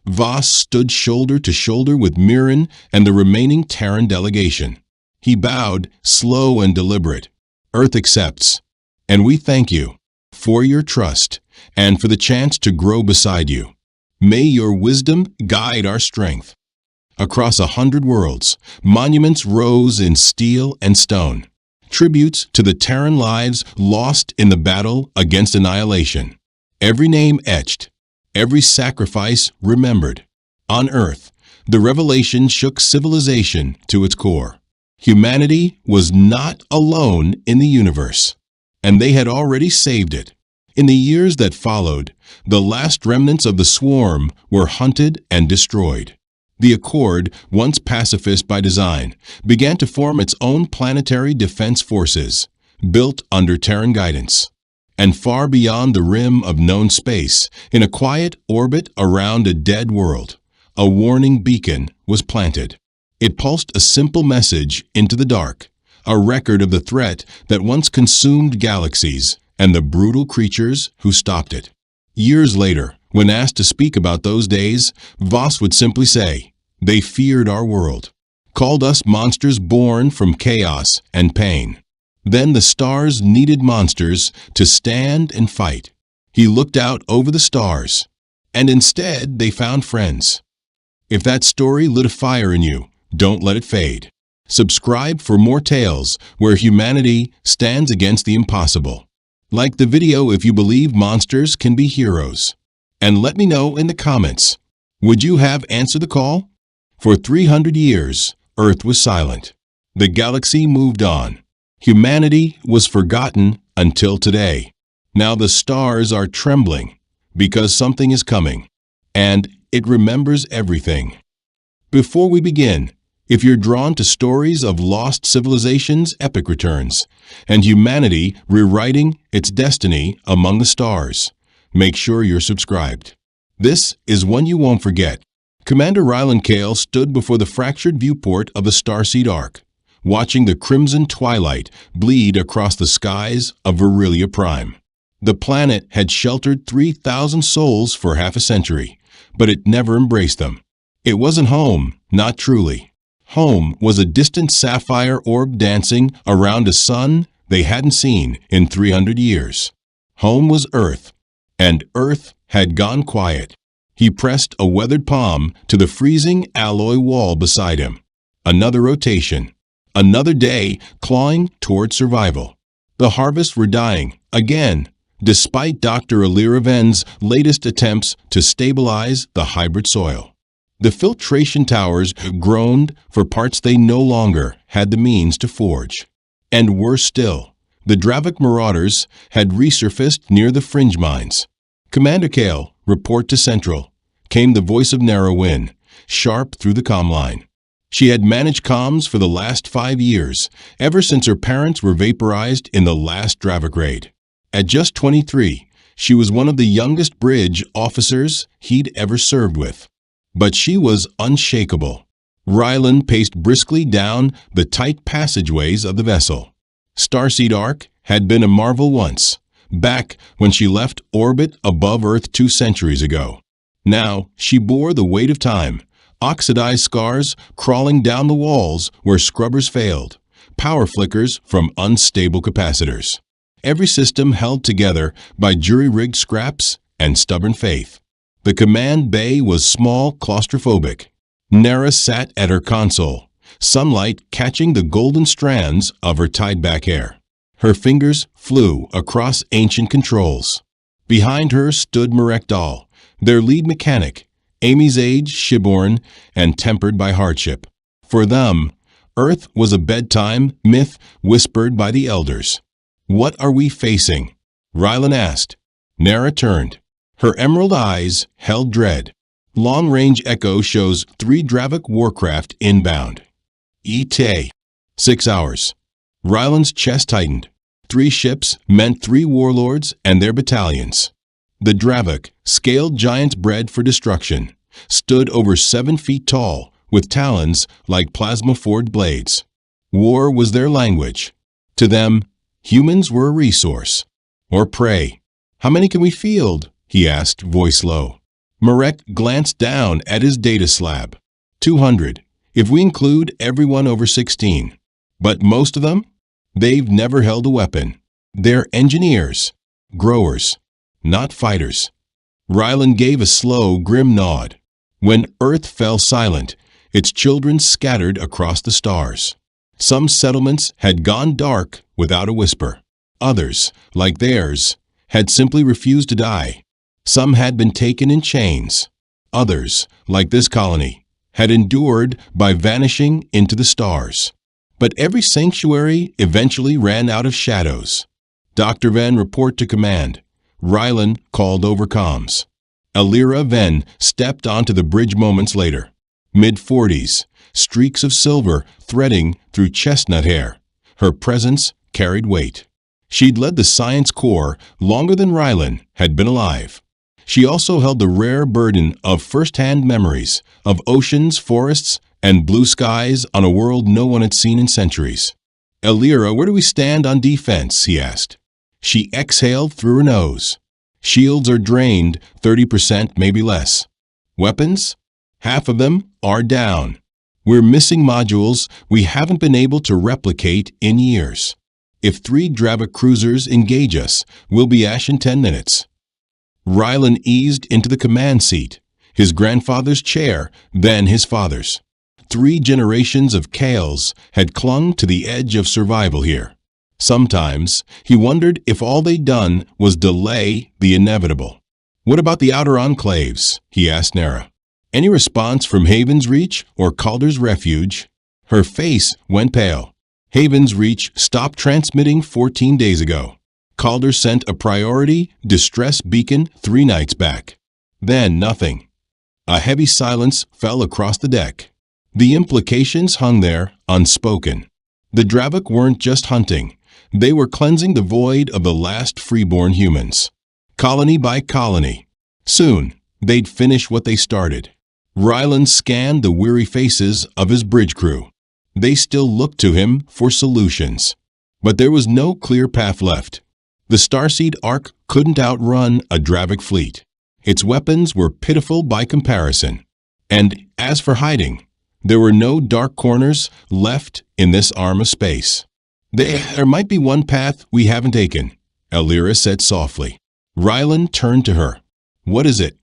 Voss stood shoulder to shoulder with Mirren and the remaining Terran delegation. He bowed, slow and deliberate. "Earth accepts, and we thank you for your trust and for the chance to grow beside you. May your wisdom guide our strength." Across 100 worlds, monuments rose in steel and stone, tributes to the Terran lives lost in the battle against annihilation. Every name etched, every sacrifice remembered. On Earth, the revelation shook civilization to its core. Humanity was not alone in the universe, and they had already saved it. In the years that followed, the last remnants of the swarm were hunted and destroyed. The Accord, once pacifist by design, began to form its own planetary defense forces, built under Terran guidance. And far beyond the rim of known space, in a quiet orbit around a dead world, a warning beacon was planted. It pulsed a simple message into the dark, a record of the threat that once consumed galaxies and the brutal creatures who stopped it. Years later, when asked to speak about those days, Voss would simply say, "They feared our world, called us monsters born from chaos and pain." Then the stars needed monsters to stand and fight. He looked out over the stars, and instead they found friends. If that story lit a fire in you, don't let it fade. Subscribe for more tales where humanity stands against the impossible. Like the video if you believe monsters can be heroes. And let me know in the comments, would you have answered the call? For 300 years, Earth was silent. The galaxy moved on. Humanity was forgotten until today. Now the stars are trembling because something is coming, and it remembers everything. Before we begin, If you're drawn to stories of lost civilizations' epic returns, and humanity rewriting its destiny among the stars, make sure you're subscribed. This is one you won't forget. Commander Ryland Cale stood before the fractured viewport of the Starseed Ark, watching the crimson twilight bleed across the skies of Virilia Prime. The planet had sheltered 3,000 souls for half a century, but it never embraced them. It wasn't home, not truly. Home was a distant sapphire orb dancing around a sun they hadn't seen in 300 years. Home was Earth, and Earth had gone quiet. He pressed a weathered palm to the freezing alloy wall beside him. Another rotation. Another day clawing toward survival. The harvests were dying, again, despite Dr. Alira Ven's latest attempts to stabilize the hybrid soil. The filtration towers groaned for parts they no longer had the means to forge. And worse still, the Dravik marauders had resurfaced near the fringe mines. "Commander Cale, report to Central," came the voice of Narrowin, sharp through the comm line. She had managed comms for the last 5 years, ever since her parents were vaporized in the last Dravik raid. At just 23, she was one of the youngest bridge officers he'd ever served with. But she was unshakable. Ryland paced briskly down the tight passageways of the vessel. Starseed Ark had been a marvel once, back when she left orbit above Earth 2 centuries ago. Now she bore the weight of time, oxidized scars crawling down the walls where scrubbers failed, power flickers from unstable capacitors. Every system held together by jury-rigged scraps and stubborn faith. The command bay was small, claustrophobic. Nara sat at her console, sunlight catching the golden strands of her tied-back hair. Her fingers flew across ancient controls. Behind her stood Marek Dahl, their lead mechanic, Amy's age, shipborn, and tempered by hardship. For them, Earth was a bedtime myth whispered by the elders. "What are we facing?" Ryland asked. Nara turned. Her emerald eyes held dread. Long-range echo shows 3 Dravik warcraft inbound. ETA. 6 hours. Ryland's chest tightened. 3 ships meant 3 warlords and their battalions. The Dravik, scaled giants bred for destruction, stood over 7 feet tall, with talons like plasma-forged blades. War was their language. To them, humans were a resource. Or prey. "How many can we field?" he asked, voice low. Marek glanced down at his data slab. 200, if we include everyone over 16. But most of them? They've never held a weapon. They're engineers, growers, not fighters. Ryland gave a slow, grim nod. When Earth fell silent, its children scattered across the stars. Some settlements had gone dark without a whisper. Others, like theirs, had simply refused to die. Some had been taken in chains. Others, like this colony, had endured by vanishing into the stars. But every sanctuary eventually ran out of shadows. Dr. Ven, report to command. Ryland called over comms. Alira Ven stepped onto the bridge moments later. Mid-40s, streaks of silver threading through chestnut hair. Her presence carried weight. She'd led the science corps longer than Ryland had been alive. She also held the rare burden of first-hand memories of oceans, forests, and blue skies on a world no one had seen in centuries. "Alira, where do we stand on defense?" he asked. She exhaled through her nose. "Shields are drained 30%, maybe less. Weapons? Half of them are down. We're missing modules we haven't been able to replicate in years. If 3 Dravik cruisers engage us, we'll be ash in 10 minutes. Ryland eased into the command seat, his grandfather's chair, then his father's. 3 generations of Cales had clung to the edge of survival here. Sometimes he wondered if all they'd done was delay the inevitable. "What about the outer enclaves?" he asked Nara. "Any response from Haven's Reach or Calder's Refuge?" Her face went pale. Haven's Reach stopped transmitting 14 days ago. Calder sent a priority distress beacon 3 nights back. Then nothing. A heavy silence fell across the deck. The implications hung there, unspoken. The Dravik weren't just hunting. They were cleansing the void of the last freeborn humans. Colony by colony. Soon, they'd finish what they started. Ryland scanned the weary faces of his bridge crew. They still looked to him for solutions. But there was no clear path left. The Starseed Ark couldn't outrun a Dravik fleet. Its weapons were pitiful by comparison. And as for hiding, there were no dark corners left in this arm of space. There might be one path we haven't taken, Elira said softly. Ryland turned to her. What is it?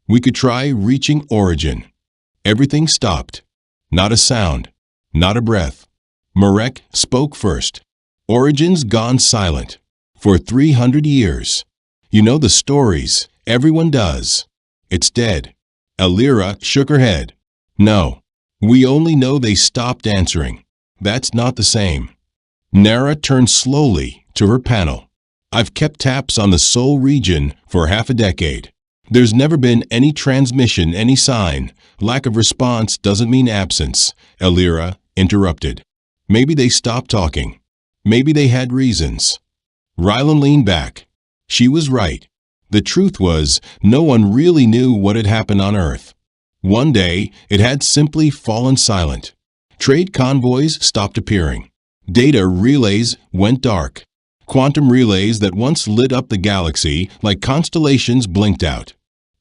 We could try reaching Origin. Everything stopped. Not a sound. Not a breath. Marek spoke first. Origin's gone silent. For 300 years. You know the stories. Everyone does. It's dead. Elira shook her head. No. We only know they stopped answering. That's not the same. Nara turned slowly to her panel. I've kept tabs on the Sol region for half a decade. There's never been any transmission, any sign. Lack of response doesn't mean absence, Elira interrupted. Maybe they stopped talking. Maybe they had reasons. Ryland leaned back. She was right. The truth was, no one really knew what had happened on Earth. One day, it had simply fallen silent. Trade convoys stopped appearing. Data relays went dark. Quantum relays that once lit up the galaxy like constellations blinked out.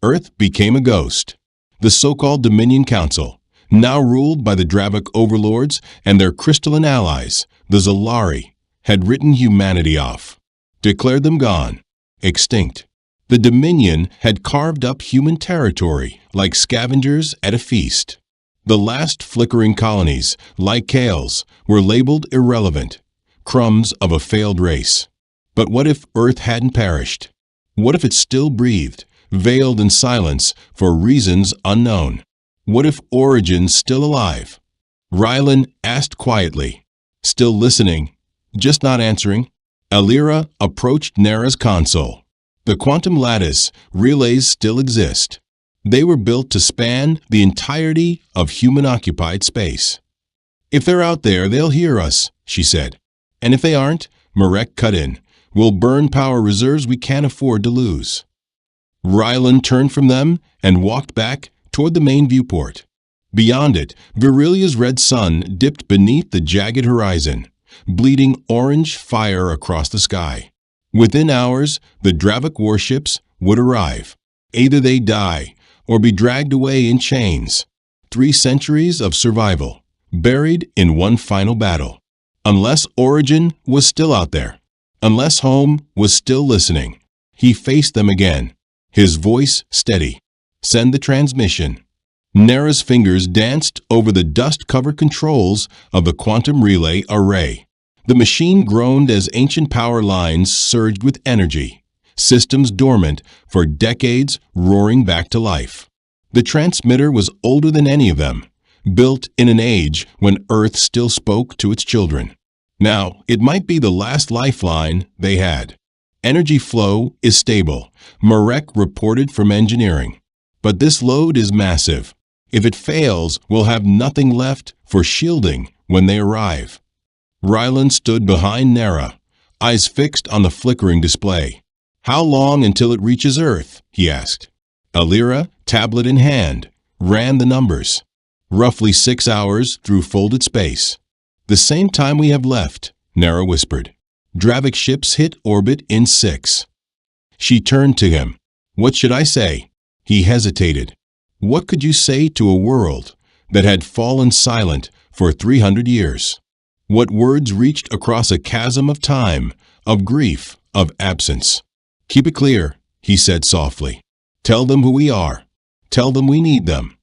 Earth became a ghost. The so-called Dominion Council, now ruled by the Dravik overlords and their crystalline allies, the Zalari, had written humanity off, declared them gone, extinct. The Dominion had carved up human territory like scavengers at a feast. The last flickering colonies, like Kale's, were labeled irrelevant, crumbs of a failed race. But what if Earth hadn't perished? What if it still breathed, veiled in silence for reasons unknown? What if Origin's still alive? Ryland asked quietly, still listening, just not answering. Elira approached Nara's console. The quantum lattice relays still exist. They were built to span the entirety of human-occupied space. If they're out there, they'll hear us, she said. And if they aren't, Marek cut in, we'll burn power reserves we can't afford to lose. Ryland turned from them and walked back toward the main viewport. Beyond it, Virilia's red sun dipped beneath the jagged horizon, bleeding orange fire across the sky. Within hours, the Dravik warships would arrive. Either they die or be dragged away in chains. 3 centuries of survival, buried in one final battle. Unless Origin was still out there, unless home was still listening, he faced them again, his voice steady. Send the transmission. Nara's fingers danced over the dust-covered controls of the quantum relay array. The machine groaned as ancient power lines surged with energy, systems dormant for decades roaring back to life. The transmitter was older than any of them, built in an age when Earth still spoke to its children. Now, it might be the last lifeline they had. Energy flow is stable, Marek reported from engineering. But this load is massive. If it fails, we'll have nothing left for shielding when they arrive. Ryland stood behind Nara, eyes fixed on the flickering display. How long until it reaches Earth? He asked. Elira, tablet in hand, ran the numbers. Roughly 6 hours through folded space. The same time we have left, Nara whispered. Dravik ships hit orbit in 6. She turned to him. What should I say? He hesitated. What could you say to a world that had fallen silent for 300 years? What words reached across a chasm of time, of grief, of absence? Keep it clear, he said softly. Tell them who we are. Tell them we need them.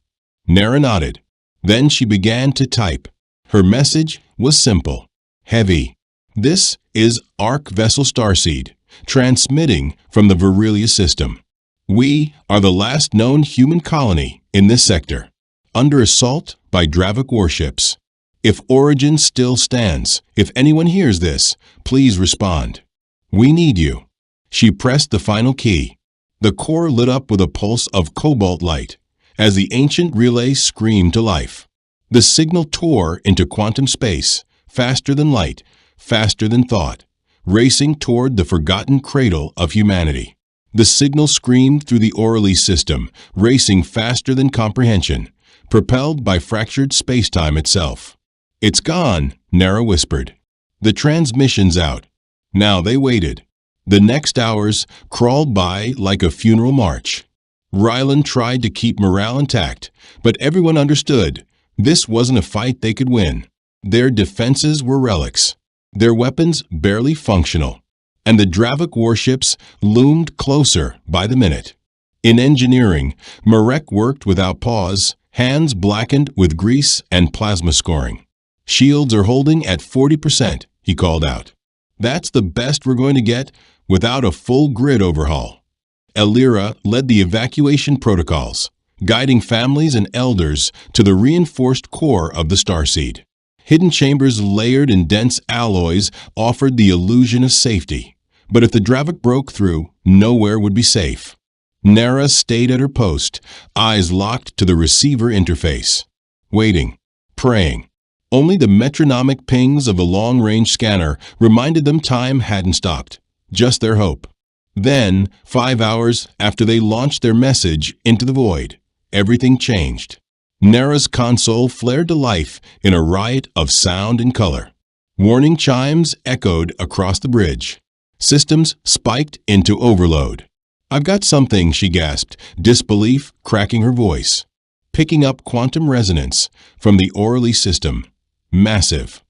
Nara nodded. Then she began to type. Her message was simple, heavy. This is Ark Vessel Starseed, transmitting from the Virilia system. We are the last known human colony in this sector, under assault by Dravik warships. If Origin still stands, if anyone hears this, please respond. We need you. She pressed the final key. The core lit up with a pulse of cobalt light as the ancient relay screamed to life. The signal tore into quantum space, faster than light, faster than thought, racing toward the forgotten cradle of humanity. The signal screamed through the Orally system, racing faster than comprehension, propelled by fractured spacetime itself. "It's gone," Nara whispered. "The transmission's out." Now they waited. The next hours crawled by like a funeral march. Ryland tried to keep morale intact, but everyone understood this wasn't a fight they could win. Their defenses were relics, their weapons barely functional, and the Dravik warships loomed closer by the minute. In engineering, Marek worked without pause, hands blackened with grease and plasma scoring. "Shields are holding at 40%, he called out. "That's the best we're going to get without a full grid overhaul." Elira led the evacuation protocols, guiding families and elders to the reinforced core of the starseed. Hidden chambers layered in dense alloys offered the illusion of safety. But if the Dravik broke through, nowhere would be safe. Nara stayed at her post, eyes locked to the receiver interface. Waiting, praying. Only the metronomic pings of a long-range scanner reminded them time hadn't stopped, just their hope. Then, 5 hours after they launched their message into the void, everything changed. Nara's console flared to life in a riot of sound and color. Warning chimes echoed across the bridge. Systems spiked into overload. "I've got something," she gasped, disbelief cracking her voice. Picking up quantum resonance from the Orally system. Massive.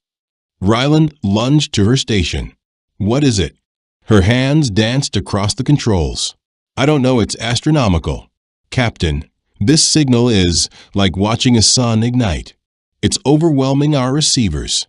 Ryland lunged to her station. "What is it?" Her hands danced across the controls. "I don't know, it's astronomical. Captain, this signal is like watching a sun ignite. It's overwhelming our receivers."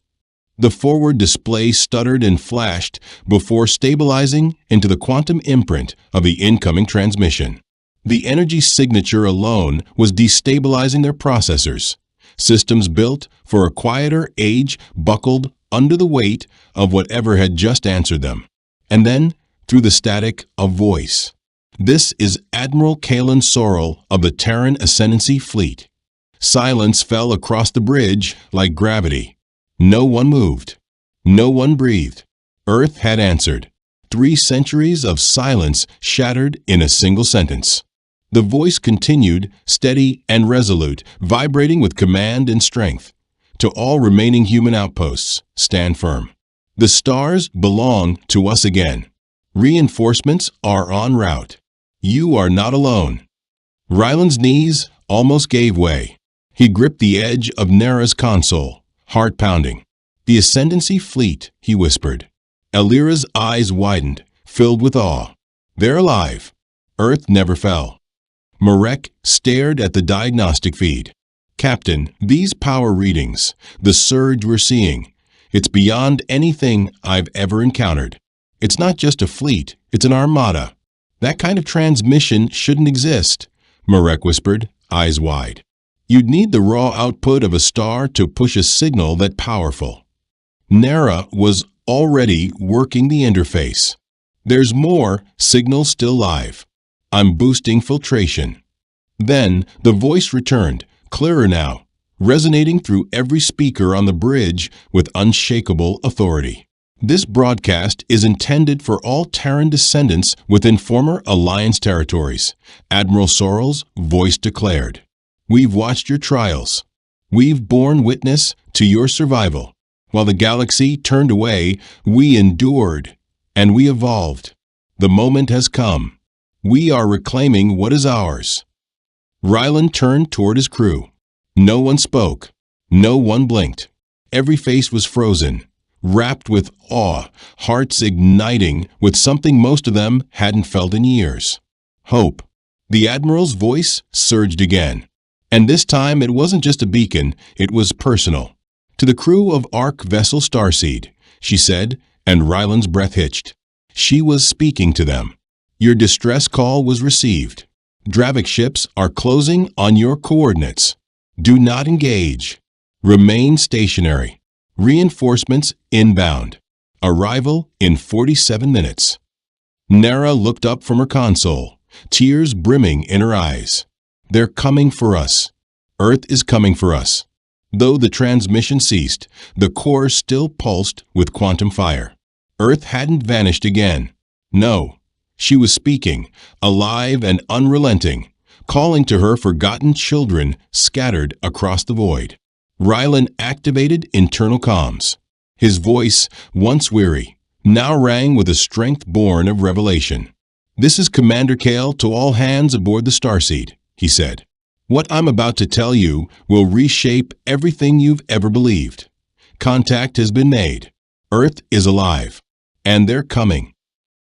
The forward display stuttered and flashed before stabilizing into the quantum imprint of the incoming transmission. The energy signature alone was destabilizing their processors. Systems built for a quieter age buckled under the weight of whatever had just answered them. And then, through the static, a voice. "This is Admiral Kalen Sorrell of the Terran Ascendancy Fleet." Silence fell across the bridge like gravity. No one moved. No one breathed. Earth had answered. 3 centuries of silence shattered in a single sentence. The voice continued, steady and resolute, vibrating with command and strength. "To all remaining human outposts, stand firm. The stars belong to us again. Reinforcements are en route. You are not alone." Ryland's knees almost gave way. He gripped the edge of Nara's console, heart pounding. "The Ascendancy Fleet," he whispered. Elira's eyes widened, filled with awe. "They're alive. Earth never fell." Marek stared at the diagnostic feed. "Captain, these power readings, the surge we're seeing, it's beyond anything I've ever encountered. It's not just a fleet, it's an armada. That kind of transmission shouldn't exist," Marek whispered, eyes wide. "You'd need the raw output of a star to push a signal that powerful." Nara was already working the interface. "There's more, signal still live. I'm boosting filtration." Then the voice returned, clearer now, resonating through every speaker on the bridge with unshakable authority. "This broadcast is intended for all Terran descendants within former Alliance territories," Admiral Sorrell's voice declared. "We've watched your trials. We've borne witness to your survival. While the galaxy turned away, we endured, and we evolved. The moment has come. We are reclaiming what is ours." Ryland turned toward his crew. No one spoke. No one blinked. Every face was frozen, wrapped with awe, hearts igniting with something most of them hadn't felt in years. Hope. The Admiral's voice surged again. And this time it wasn't just a beacon, it was personal. "To the crew of Ark Vessel Starseed," she said, and Ryland's breath hitched. She was speaking to them. "Your distress call was received. Dravik ships are closing on your coordinates. Do not engage. Remain stationary. Reinforcements inbound. Arrival in 47 minutes." Nara looked up from her console, tears brimming in her eyes. "They're coming for us. Earth is coming for us. Though the transmission ceased, the core still pulsed with quantum fire. Earth hadn't vanished again. No, she was speaking, alive and unrelenting, calling to her forgotten children scattered across the void. Rylan activated internal comms. His voice, once weary, now rang with a strength born of revelation. "This is Commander Kale to all hands aboard the Starseed," he said. "What I'm about to tell you will reshape everything you've ever believed. Contact has been made. Earth is alive. And they're coming."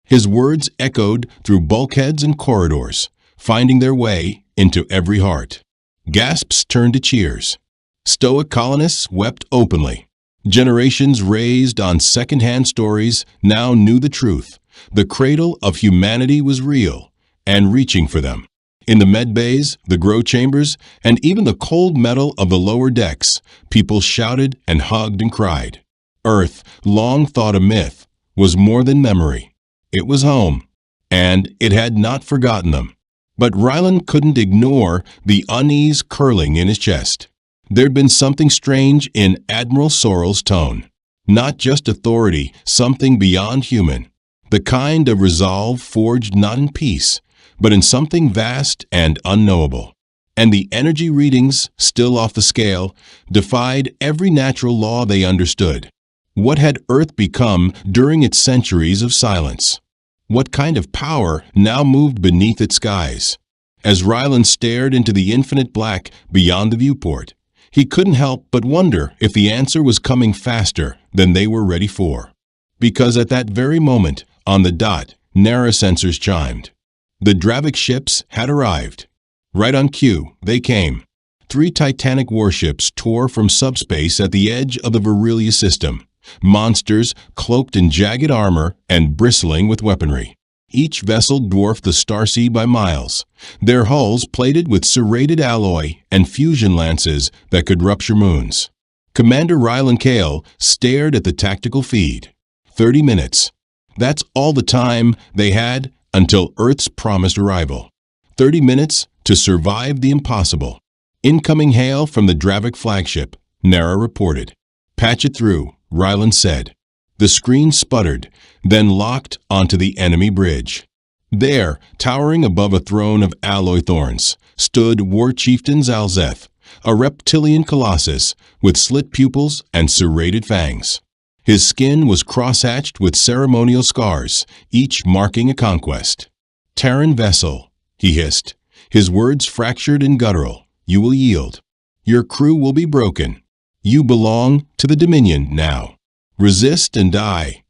His words echoed through bulkheads and corridors, finding their way into every heart. Gasps turned to cheers. Stoic colonists wept openly. Generations raised on second-hand stories now knew the truth. The cradle of humanity was real and reaching for them. In the med bays, the grow chambers, and even the cold metal of the lower decks, people shouted and hugged and cried. Earth, long thought a myth, was more than memory. It was home, and it had not forgotten them. But Rylan couldn't ignore the unease curling in his chest. There'd been something strange in Admiral Sorrell's tone. Not just authority, something beyond human. The kind of resolve forged not in peace, but in something vast and unknowable. And the energy readings, still off the scale, defied every natural law they understood. What had Earth become during its centuries of silence? What kind of power now moved beneath its skies? As Rylan stared into the infinite black beyond the viewport, he couldn't help but wonder if the answer was coming faster than they were ready for. Because at that very moment, on the dot, Nara sensors chimed. The Dravik ships had arrived. Right on cue, they came. 3 Titanic warships tore from subspace at the edge of the Virilia system. Monsters cloaked in jagged armor and bristling with weaponry. Each vessel dwarfed the Starseed by miles, their hulls plated with serrated alloy and fusion lances that could rupture moons. Commander Rylan Kale stared at the tactical feed. 30 minutes. That's all the time they had until Earth's promised arrival. 30 minutes to survive the impossible. "Incoming hail from the Dravik flagship," Nara reported. "Patch it through," Rylan said. The screen sputtered, then locked onto the enemy bridge. There, towering above a throne of alloy thorns, stood War Chieftain Zalzeth, a reptilian colossus with slit pupils and serrated fangs. His skin was cross-hatched with ceremonial scars, each marking a conquest. "Terran vessel," he hissed, his words fractured and guttural. "You will yield. Your crew will be broken. You belong to the Dominion now. Resist and die."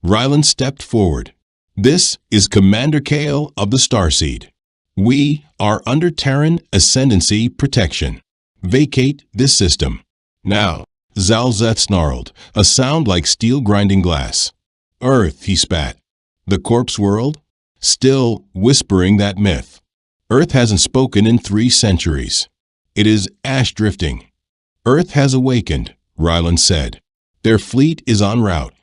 Rylan stepped forward. "This is Commander Kale of the Starseed. We are under Terran Ascendancy protection. Vacate this system. Now." Zalzeth snarled, a sound like steel grinding glass. "Earth," he spat. "The corpse world?" Still whispering that myth. "Earth hasn't spoken in 3 centuries. It is ash drifting." "Earth has awakened," Rylan said. "Their fleet is en route."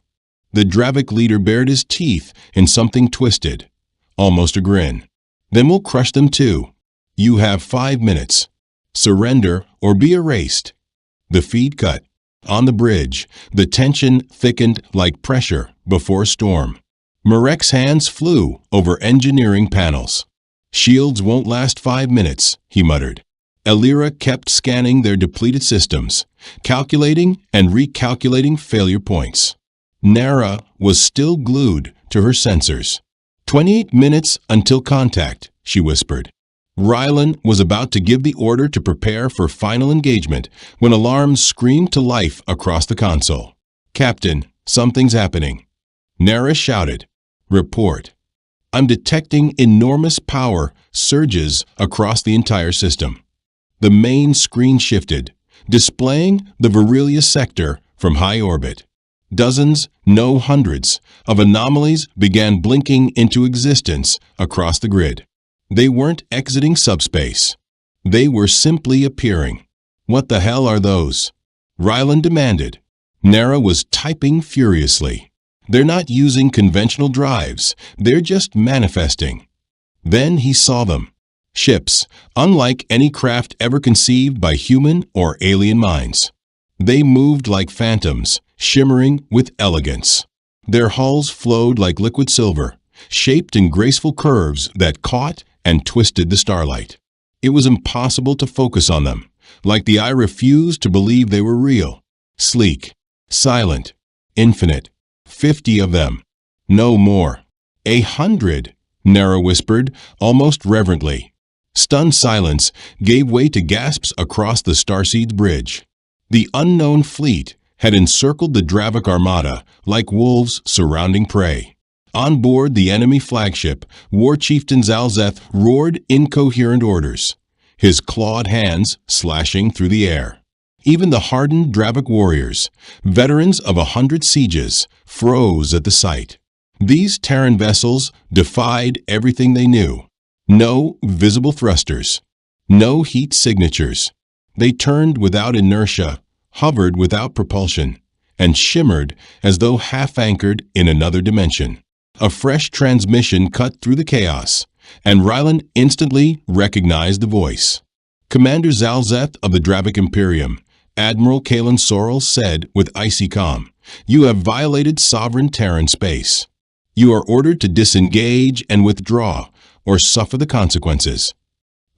The Dravik leader bared his teeth in something twisted, almost a grin. "Then we'll crush them too. You have 5 minutes. Surrender or be erased." The feed cut. On the bridge, the tension thickened like pressure before a storm. Marek's hands flew over engineering panels. "Shields won't last 5 minutes," he muttered. Elira kept scanning their depleted systems, calculating and recalculating failure points. Nara was still glued to her sensors. 28 minutes until contact," she whispered. Rylan was about to give the order to prepare for final engagement when alarms screamed to life across the console. "Captain, something's happening." Nara shouted. "Report." "I'm detecting enormous power surges across the entire system." The main screen shifted, displaying the Virilia sector from high orbit. Dozens, no hundreds, of anomalies began blinking into existence across the grid. They weren't exiting subspace. They were simply appearing. "What the hell are those?" Rylan demanded. Nara was typing furiously. "They're not using conventional drives. They're just manifesting." Then he saw them. Ships, unlike any craft ever conceived by human or alien minds. They moved like phantoms, shimmering with elegance. Their hulls flowed like liquid silver, shaped in graceful curves that caught and twisted the starlight. It was impossible to focus on them, like the eye refused to believe they were real. Sleek, silent, infinite. 50 of them. No more. 100, Nara whispered, almost reverently. Stunned silence gave way to gasps across the Starseed's bridge. The unknown fleet had encircled the Dravik armada like wolves surrounding prey. On board the enemy flagship, War Chieftain Zalzeth roared incoherent orders, his clawed hands slashing through the air. Even the hardened Dravik warriors, veterans of 100 sieges, froze at the sight. These Terran vessels defied everything they knew. No visible thrusters, no heat signatures. They turned without inertia, hovered without propulsion, and shimmered as though half-anchored in another dimension. A fresh transmission cut through the chaos, and Ryland instantly recognized the voice. Commander Zalzeth of the Dravik Imperium, Admiral Kalen Sorrel said with icy calm, "You have violated sovereign Terran space. You are ordered to disengage and withdraw, or suffer the consequences."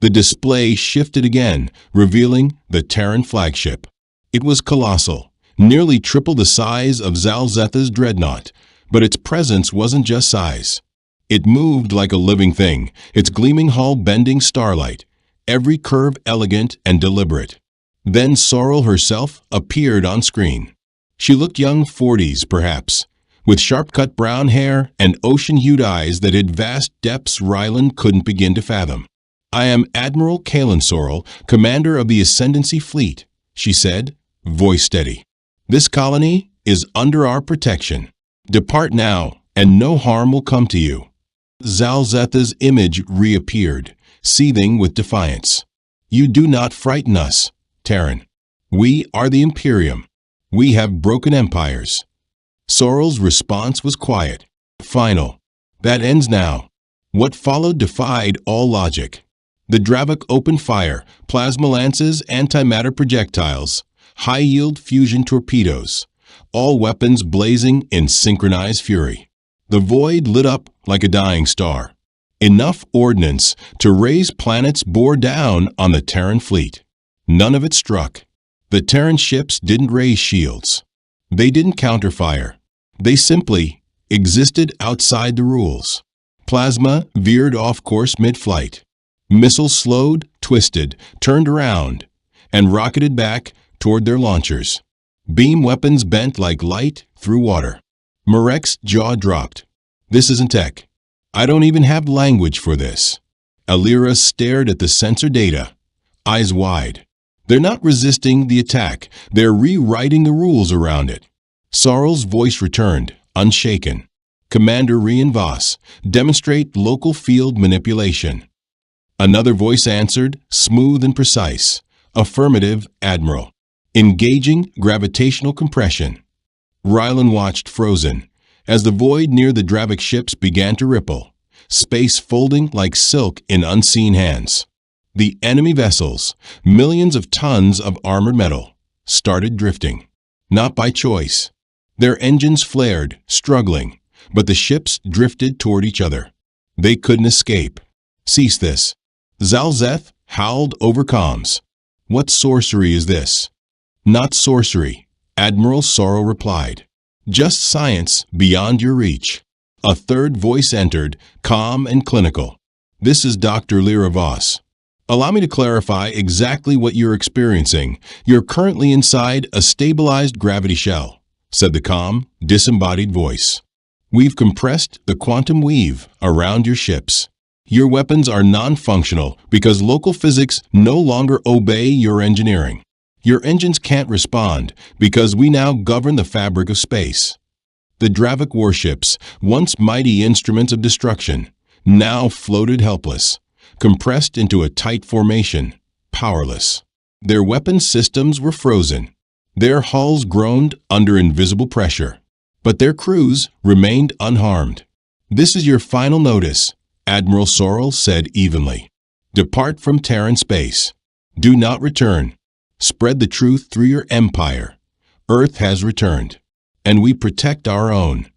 The display shifted again, revealing the Terran flagship. It was colossal, nearly triple the size of Zalzeth's dreadnought, but its presence wasn't just size. It moved like a living thing, its gleaming hull bending starlight, every curve elegant and deliberate. Then Sorrel herself appeared on screen. She looked young 40s, perhaps, with sharp-cut brown hair and ocean-hued eyes that hid vast depths Ryland couldn't begin to fathom. "I am Admiral Kalen Sorrel, commander of the Ascendancy Fleet," she said, voice steady. "This colony is under our protection. Depart now, and no harm will come to you." Zalzeth's image reappeared, seething with defiance. "You do not frighten us, Terran. We are the Imperium. We have broken empires." Sorrel's response was quiet, final. "That ends now." What followed defied all logic. The Dravik opened fire, plasma lances, antimatter projectiles, high-yield fusion torpedoes, all weapons blazing in synchronized fury. The void lit up like a dying star. Enough ordnance to raise planets bore down on the Terran fleet. None of it struck. The Terran ships didn't raise shields. They didn't counterfire. They simply existed outside the rules. Plasma veered off course mid-flight. Missiles slowed, twisted, turned around, and rocketed back toward their launchers. Beam weapons bent like light through water. Marek's jaw dropped. "This isn't tech. I don't even have language for this." Alira stared at the sensor data, eyes wide. They're not resisting the attack. They're rewriting the rules around it. Sorrel's voice returned, unshaken. "Commander Rian Voss, demonstrate local field manipulation." Another voice answered, smooth and precise. "Affirmative, Admiral. Engaging gravitational compression." Ryland watched frozen, as the void near the Dravik ships began to ripple, space folding like silk in unseen hands. The enemy vessels, millions of tons of armored metal, started drifting. Not by choice. Their engines flared, struggling, but the ships drifted toward each other. They couldn't escape. "Cease this." Zalzeth howled over comms. "What sorcery is this?" "Not sorcery," Admiral Sorrel replied. "Just science beyond your reach." A third voice entered, calm and clinical. "This is Dr. Lyra Voss. Allow me to clarify exactly what you're experiencing. You're currently inside a stabilized gravity shell," said the calm, disembodied voice. "We've compressed the quantum weave around your ships. Your weapons are non-functional because local physics no longer obey your engineering. Your engines can't respond because we now govern the fabric of space." The Dravik warships, once mighty instruments of destruction, now floated helpless, compressed into a tight formation, powerless. Their weapon systems were frozen. Their hulls groaned under invisible pressure. But their crews remained unharmed. "This is your final notice," Admiral Sorrel said evenly. "Depart from Terran space. Do not return. Spread the truth through your empire, Earth has returned, and we protect our own.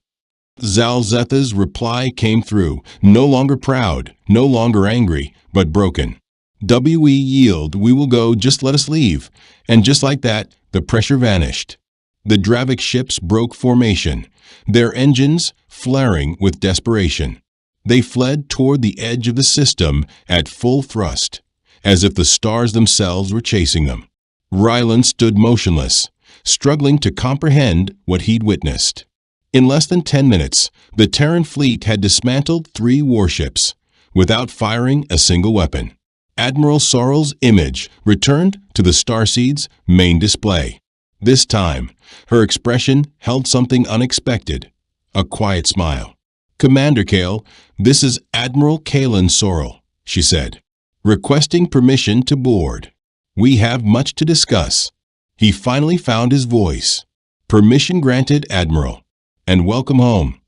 Zalzetha's reply came through, no longer proud, no longer angry, but broken. We yield, we will go, just let us leave. And just like that, the pressure vanished. The Dravik ships broke formation, their engines flaring with desperation. They fled toward the edge of the system at full thrust, as if the stars themselves were chasing them. Ryland stood motionless, struggling to comprehend what he'd witnessed. In less than 10 minutes, the Terran fleet had dismantled 3 warships, without firing a single weapon. Admiral Sorrell's image returned to the Starseed's main display. This time, her expression held something unexpected, a quiet smile. "Commander Kale, this is Admiral Kalen Sorrell," she said, "requesting permission to board. We have much to discuss." He finally found his voice. "Permission granted, Admiral, and welcome home."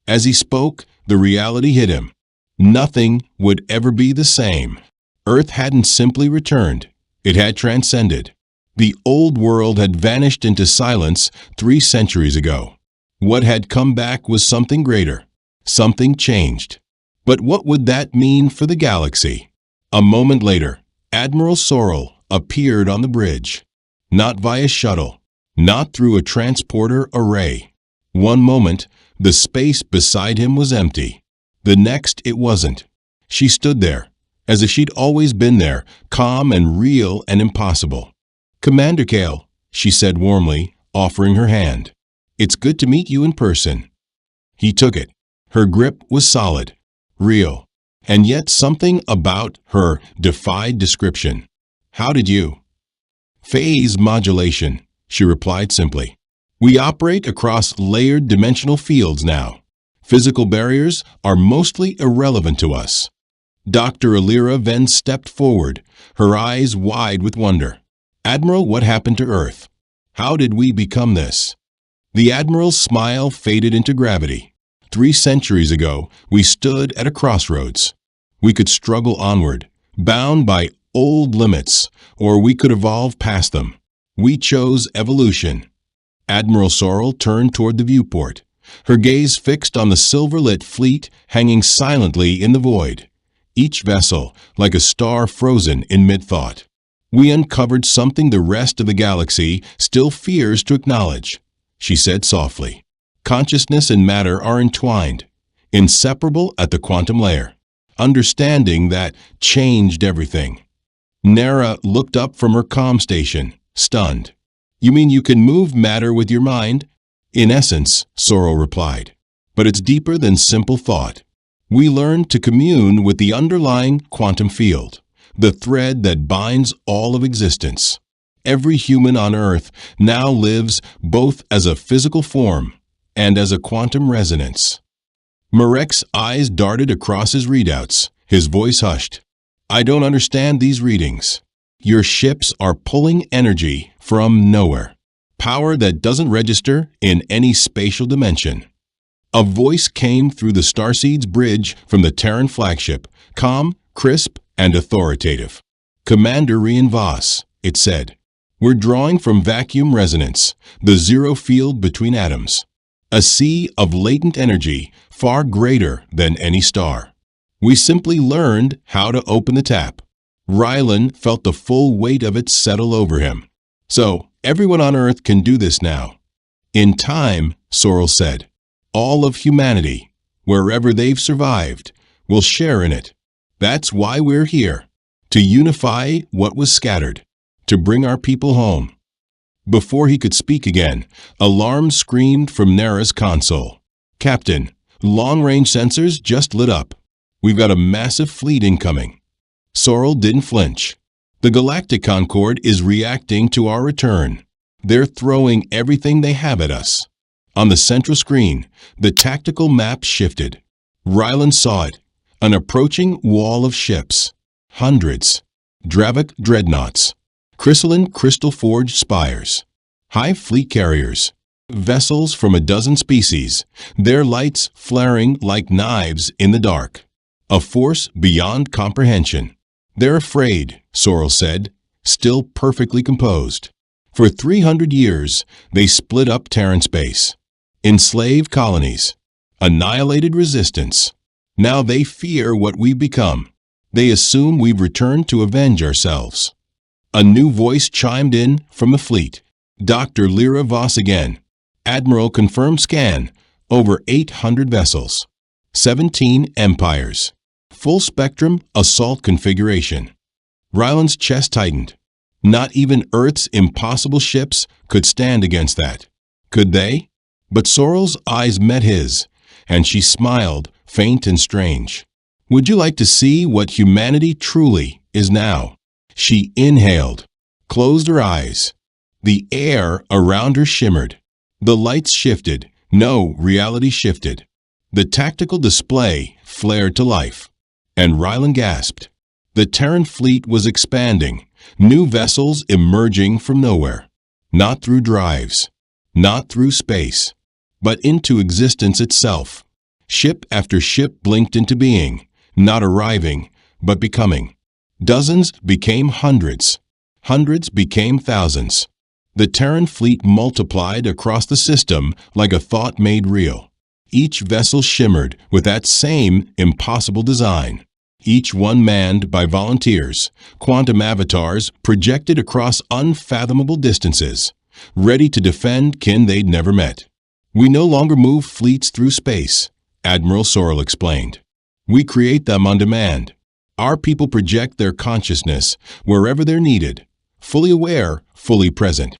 As he spoke, the reality hit him. Nothing would ever be the same. Earth hadn't simply returned, it had transcended. The old world had vanished into silence 3 centuries ago. What had come back was something greater, something changed. But what would that mean for the galaxy? A moment later, Admiral Sorrell appeared on the bridge. Not via shuttle, not through a transporter array. One moment, the space beside him was empty. The next, it wasn't. She stood there, as if she'd always been there, calm and real and impossible. "Commander Kale," she said warmly, offering her hand. "It's good to meet you in person." He took it. Her grip was solid, real, and yet something about her defied description. "How did you?" "Phase modulation," she replied simply. "We operate across layered dimensional fields now. Physical barriers are mostly irrelevant to us." Dr. Alira then stepped forward, her eyes wide with wonder. "Admiral, what happened to Earth? How did we become this?" The Admiral's smile faded into gravity. 3 centuries ago, we stood at a crossroads. We could struggle onward, bound by old limits, or we could evolve past them. We chose evolution. Admiral Sorrell turned toward the viewport, her gaze fixed on the silver-lit fleet hanging silently in the void, each vessel like a star frozen in mid-thought. "We uncovered something the rest of the galaxy still fears to acknowledge," she said softly. "Consciousness and matter are entwined, inseparable at the quantum layer. Understanding that changed everything." Nara looked up from her comm station, stunned. "You mean you can move matter with your mind?" "In essence," Sorrell replied. "But it's deeper than simple thought. We learned to commune with the underlying quantum field, the thread that binds all of existence. Every human on Earth now lives both as a physical form and as a quantum resonance." Marek's eyes darted across his readouts, his voice hushed. "I don't understand these readings. Your ships are pulling energy from nowhere, power that doesn't register in any spatial dimension." A voice came through the Starseed's bridge from the Terran flagship, calm, crisp, and authoritative. "Commander Rian Voss," it said, "we're drawing from vacuum resonance, the zero field between atoms, a sea of latent energy far greater than any star. We simply learned how to open the tap." Ryland felt the full weight of it settle over him. "So, everyone on Earth can do this now." "In time," Sorrell said, "all of humanity, wherever they've survived, will share in it. That's why we're here, to unify what was scattered, to bring our people home." Before he could speak again, alarm screamed from Nara's console. "Captain, long-range sensors just lit up. We've got a massive fleet incoming." Sorrell didn't flinch. "The Galactic Concord is reacting to our return. They're throwing everything they have at us." On the central screen, the tactical map shifted. Ryland saw it, an approaching wall of ships. Hundreds. Dravik dreadnoughts. Crystalline crystal-forged spires. High fleet carriers. Vessels from a dozen species, their lights flaring like knives in the dark. A force beyond comprehension. "They're afraid," Sorrell said, still perfectly composed. For 300 years, they split up Terran space, enslaved colonies, annihilated resistance. Now they fear what we've become. They assume we've returned to avenge ourselves. A new voice chimed in from the fleet. Dr. Lyra Voss again. Admiral confirmed scan. Over 800 vessels. 17 empires. Full spectrum assault configuration. Ryland's chest tightened. Not even Earth's impossible ships could stand against that. Could they? But Sorrel's eyes met his, and she smiled, faint and strange. Would you like to see what humanity truly is now? She inhaled, closed her eyes. The air around her shimmered. The lights shifted. No, reality shifted. The tactical display flared to life. And Ryland gasped. The Terran fleet was expanding, new vessels emerging from nowhere. Not through drives, not through space, but into existence itself. Ship after ship blinked into being, not arriving, but becoming. Dozens became hundreds. Hundreds became thousands. The Terran fleet multiplied across the system like a thought made real. Each vessel shimmered with that same impossible design. Each one manned by volunteers, quantum avatars projected across unfathomable distances, ready to defend kin they'd never met. We no longer move fleets through space, Admiral Sorrel explained. We create them on demand. Our people project their consciousness wherever they're needed, fully aware, fully present.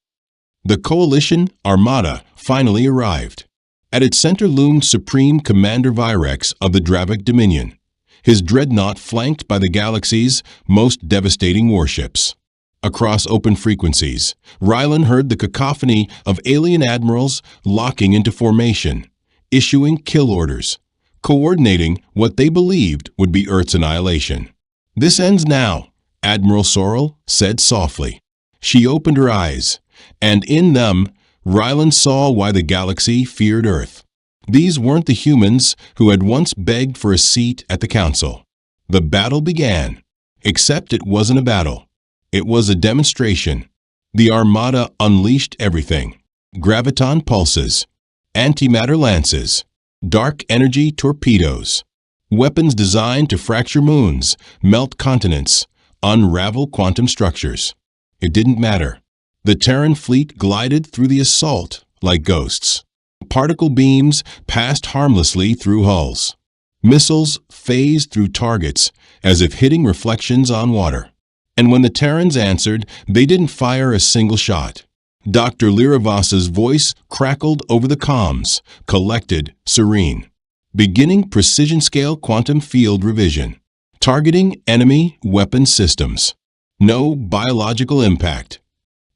The Coalition Armada finally arrived. At its center loomed Supreme Commander Virex of the Dravik Dominion, his dreadnought flanked by the galaxy's most devastating warships. Across open frequencies, Ryland heard the cacophony of alien admirals locking into formation, issuing kill orders, coordinating what they believed would be Earth's annihilation. "This ends now," Admiral Sorrel said softly. She opened her eyes, and in them, Ryland saw why the galaxy feared Earth. These weren't the humans who had once begged for a seat at the council. The battle began, except it wasn't a battle. It was a demonstration. The Armada unleashed everything. Graviton pulses, antimatter lances, dark energy torpedoes, weapons designed to fracture moons, melt continents, unravel quantum structures. It didn't matter. The Terran fleet glided through the assault like ghosts. Particle beams passed harmlessly through hulls. Missiles phased through targets as if hitting reflections on water. And when the Terrans answered, they didn't fire a single shot. Dr. Lyra Voss's voice crackled over the comms, collected, serene. Beginning precision-scale quantum field revision. Targeting enemy weapon systems. No biological impact.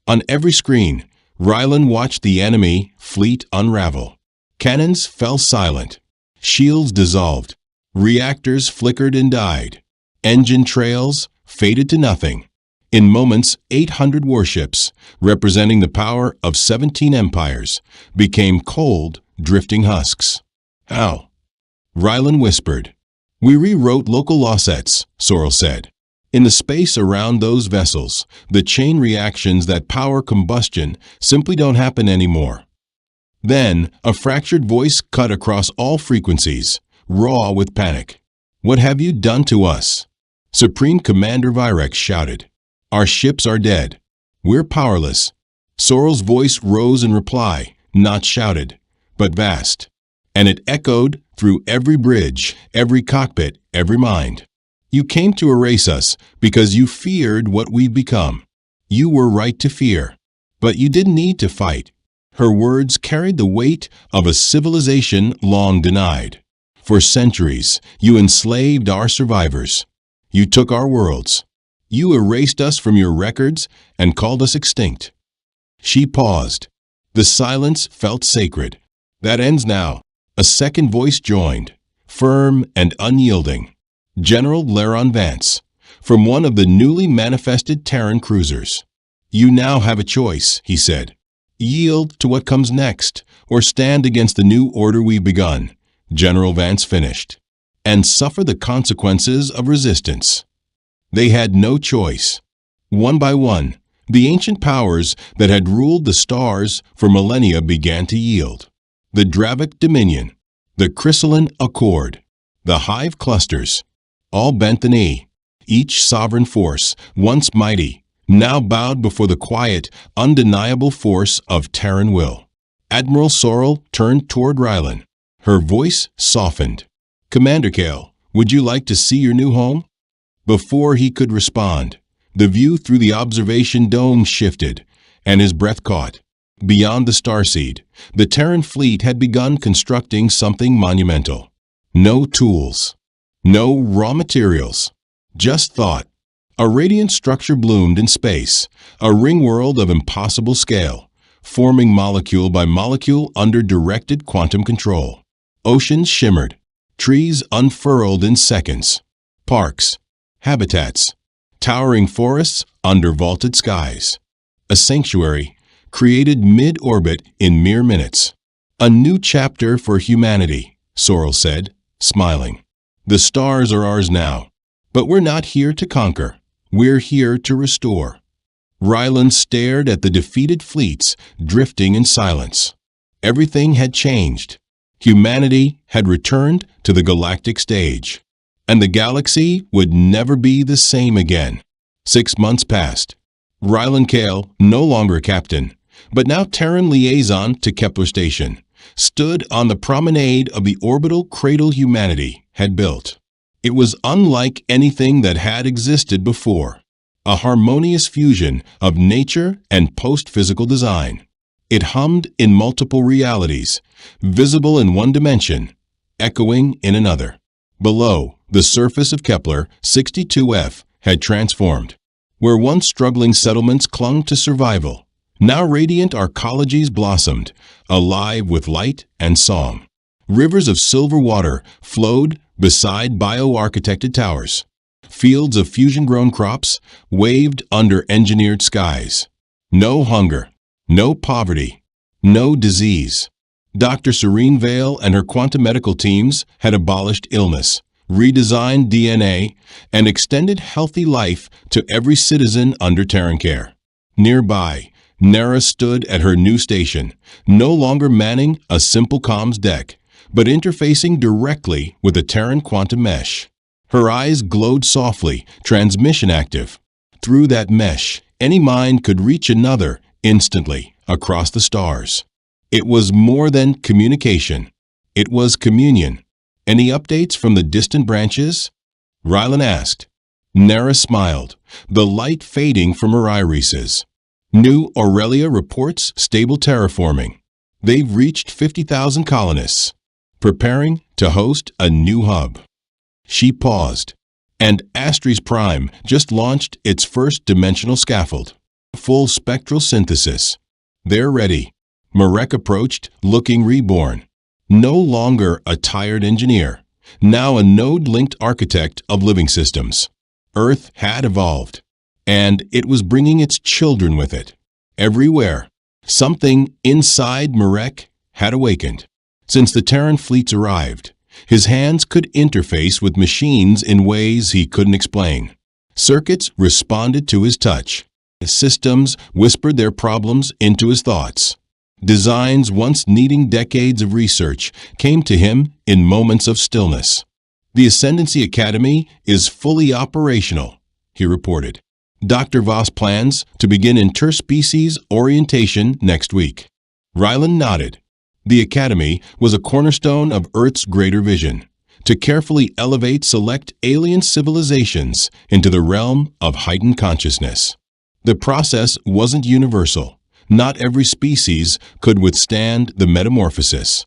On every screen, Ryland watched the enemy fleet unravel. Cannons fell silent. Shields dissolved. Reactors flickered and died. Engine trails faded to nothing. In moments, 800 warships, representing the power of 17 empires, became cold, drifting husks. "How?" Ryland whispered. "We rewrote local law sets," Sorrel said. In the space around those vessels, the chain reactions that power combustion simply don't happen anymore. Then, a fractured voice cut across all frequencies, raw with panic. "What have you done to us?" Supreme Commander Virex shouted. "Our ships are dead. We're powerless." Sorrel's voice rose in reply, not shouted, but vast. And it echoed through every bridge, every cockpit, every mind. "You came to erase us because you feared what we've become. You were right to fear, but you didn't need to fight." Her words carried the weight of a civilization long denied. "For centuries, you enslaved our survivors. You took our worlds. You erased us from your records and called us extinct." She paused. The silence felt sacred. "That ends now." A second voice joined, firm and unyielding. General Laron Vance, from one of the newly manifested Terran cruisers. "You now have a choice," he said. "Yield to what comes next, or stand against the new order we've begun," General Vance finished, "and suffer the consequences of resistance." They had no choice. One by one, The ancient powers that had ruled the stars for millennia began to yield. The Dravik Dominion, the Chrysalline Accord, the Hive Clusters, all bent the knee. Each sovereign force, once mighty, now bowed before the quiet, undeniable force of Terran will. Admiral Sorrel turned toward Rylan. Her voice softened. "Commander Kale, would you like to see your new home?" Before he could respond, the view through the observation dome shifted, and his breath caught. Beyond the starseed, the Terran fleet had begun constructing something monumental. No tools, no raw materials, just thought. A radiant structure bloomed in space, a ring world of impossible scale, forming molecule by molecule under directed quantum control. Oceans shimmered, trees unfurled in seconds, parks, habitats, towering forests under vaulted skies. A sanctuary created mid-orbit in mere minutes. "A new chapter for humanity," Sorrel said, smiling. "The stars are ours now, but we're not here to conquer. We're here to restore." Ryland stared at the defeated fleets drifting in silence. Everything had changed. Humanity had returned to the galactic stage, and the galaxy would never be the same again. 6 months passed. Ryland Kale, no longer captain, but now Terran liaison to Kepler Station, stood on the promenade of the orbital cradle humanity had built. It was unlike anything that had existed before, a harmonious fusion of nature and post-physical design. It hummed in multiple realities, visible in one dimension, echoing in another. Below, the surface of Kepler 62F had transformed. Where once struggling settlements clung to survival, now radiant arcologies blossomed, alive with light and song. Rivers of silver water flowed beside bio-architected towers. Fields of fusion-grown crops waved under engineered skies. No hunger, no poverty, no disease. Dr. Serene Vale and her quantum medical teams had abolished illness, redesigned DNA, and extended healthy life to every citizen under Terran care. Nearby, Nara stood at her new station, no longer manning a simple comms deck, but interfacing directly with a Terran quantum mesh. Her eyes glowed softly, transmission active. Through that mesh, any mind could reach another instantly across the stars. It was more than communication. It was communion. "Any updates from the distant branches?" Rylan asked. Nara smiled, the light fading from her irises. "New Aurelia reports stable terraforming. They've reached 50,000 colonists, preparing to host a new hub." She paused. "And Astris Prime just launched its first dimensional scaffold. Full spectral synthesis. They're ready." Marek approached, looking reborn. No longer a tired engineer, now a node-linked architect of living systems. Earth had evolved, and it was bringing its children with it. Everywhere, something inside Marek had awakened. Since the Terran fleets arrived, his hands could interface with machines in ways he couldn't explain. Circuits responded to his touch. Systems whispered their problems into his thoughts. Designs once needing decades of research came to him in moments of stillness. "The Ascendancy Academy is fully operational," he reported. "Dr. Voss plans to begin interspecies orientation next week." Rylan nodded. The Academy was a cornerstone of Earth's greater vision, to carefully elevate select alien civilizations into the realm of heightened consciousness. The process wasn't universal. Not every species could withstand the metamorphosis,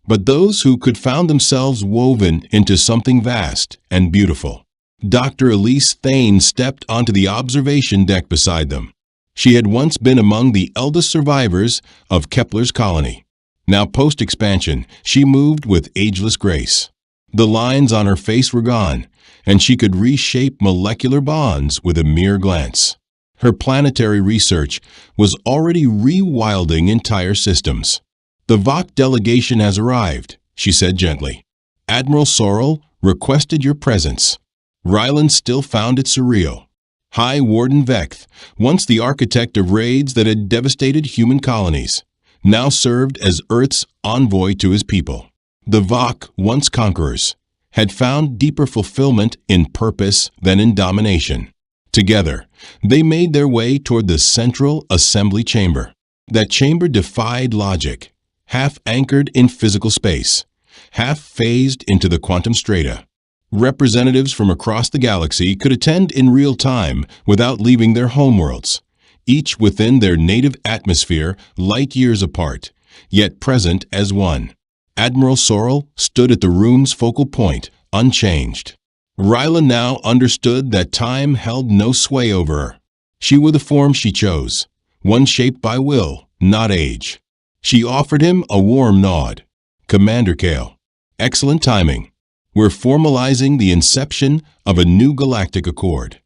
but those who could found themselves woven into something vast and beautiful. Dr. Elise Thane stepped onto the observation deck beside them. She had once been among the eldest survivors of Kepler's colony. Now, post-expansion, she moved with ageless grace. The lines on her face were gone, and she could reshape molecular bonds with a mere glance. Her planetary research was already rewilding entire systems. "The Vok delegation has arrived," she said gently. "Admiral Sorrel requested your presence." Ryland still found it surreal. High Warden Vecth, once the architect of raids that had devastated human colonies, now served as Earth's envoy to his people. The Vok, once conquerors, had found deeper fulfillment in purpose than in domination. Together, they made their way toward the central assembly chamber. That chamber defied logic, half anchored in physical space, half phased into the quantum strata. Representatives from across the galaxy could attend in real time without leaving their homeworlds, each within their native atmosphere light years apart, yet present as one. Admiral Sorrel stood at the room's focal point, unchanged. Rylan now understood that time held no sway over her. She wore the form she chose, one shaped by will, not age. She offered him a warm nod. "Commander Kale, excellent timing. We're formalizing the inception of a new galactic accord."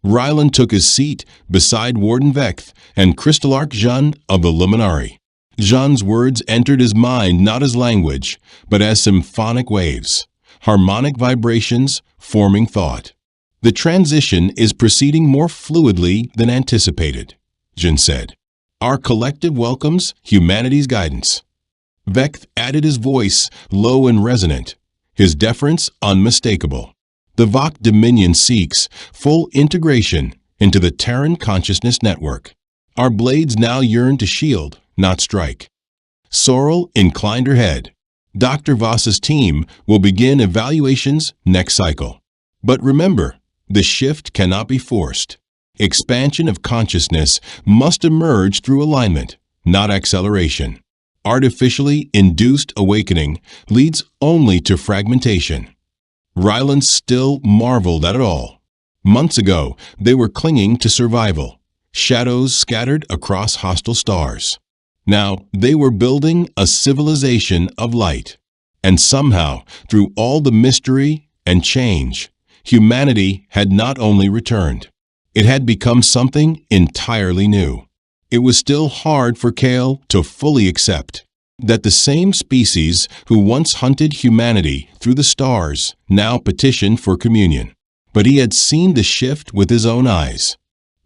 Rylan took his seat beside Warden Vecth and Crystallarch Jeanne of the Luminari. Jeanne's words entered his mind not as language, but as symphonic waves, harmonic vibrations forming thought. "The transition is proceeding more fluidly than anticipated," Jeanne said. "Our collective welcomes humanity's guidance." Vecth added his voice, low and resonant, his deference unmistakable. "The Vok Dominion seeks full integration into the Terran Consciousness Network. Our blades now yearn to shield, not strike." Sorrel inclined her head. "Dr. Voss's team will begin evaluations next cycle. But remember, the shift cannot be forced. Expansion of consciousness must emerge through alignment, not acceleration. Artificially induced awakening leads only to fragmentation." Rylan still marveled at it all. Months ago, they were clinging to survival, shadows scattered across hostile stars. Now, they were building a civilization of light. And somehow, through all the mystery and change, humanity had not only returned. It had become something entirely new. It was still hard for Kale to fully accept that the same species who once hunted humanity through the stars now petitioned for communion. But he had seen the shift with his own eyes.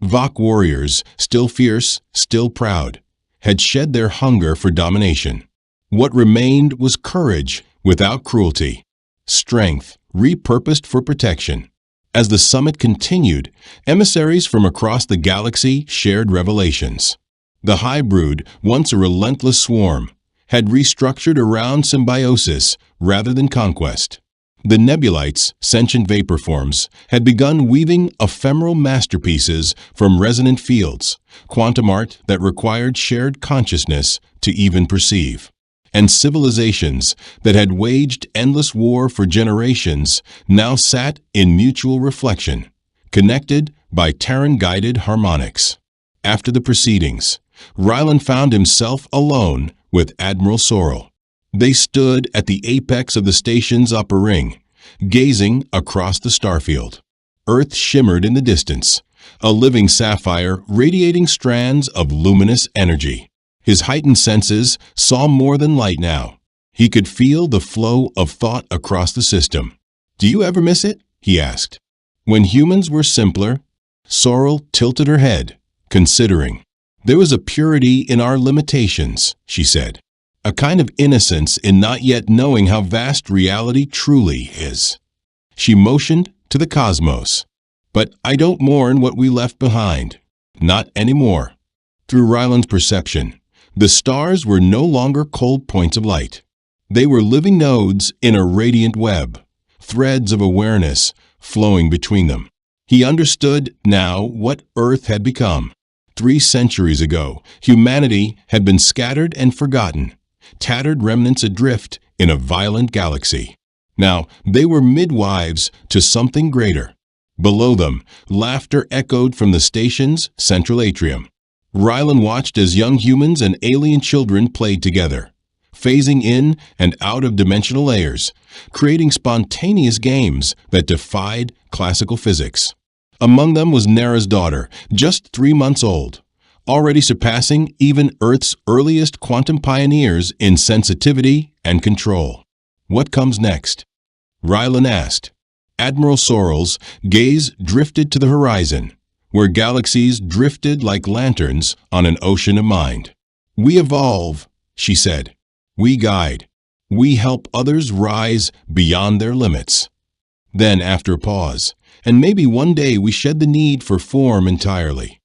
Vok warriors, still fierce, still proud, had shed their hunger for domination. What remained was courage without cruelty, strength repurposed for protection. As the summit continued, emissaries from across the galaxy shared revelations. The High Brood, once a relentless swarm, had restructured around symbiosis rather than conquest. The Nebulites, sentient vapor forms, had begun weaving ephemeral masterpieces from resonant fields, quantum art that required shared consciousness to even perceive. And civilizations that had waged endless war for generations now sat in mutual reflection, connected by Terran-guided harmonics. After the proceedings, Rylan found himself alone with Admiral Sorrel. They stood at the apex of the station's upper ring, gazing across the starfield. Earth shimmered in the distance, a living sapphire radiating strands of luminous energy. His heightened senses saw more than light now. He could feel the flow of thought across the system. "Do you ever miss it?" he asked. "When humans were simpler?" Sorrel tilted her head, considering. "There was a purity in our limitations," she said. "A kind of innocence in not yet knowing how vast reality truly is." She motioned to the cosmos. "But I don't mourn what we left behind. Not anymore." Through Rylan's perception, the stars were no longer cold points of light. They were living nodes in a radiant web, threads of awareness flowing between them. He understood now what Earth had become. 3 centuries ago, humanity had been scattered and forgotten, tattered remnants adrift in a violent galaxy. Now, they were midwives to something greater. Below them, laughter echoed from the station's central atrium. Rylan watched as young humans and alien children played together, phasing in and out of dimensional layers, creating spontaneous games that defied classical physics. Among them was Nara's daughter, just 3 months old, already surpassing even Earth's earliest quantum pioneers in sensitivity and control. "What comes next?" Rylan asked. Admiral Sorrel's gaze drifted to the horizon, where galaxies drifted like lanterns on an ocean of mind. "We evolve," she said. "We guide. We help others rise beyond their limits." Then, after a pause, "And maybe one day we shed the need for form entirely."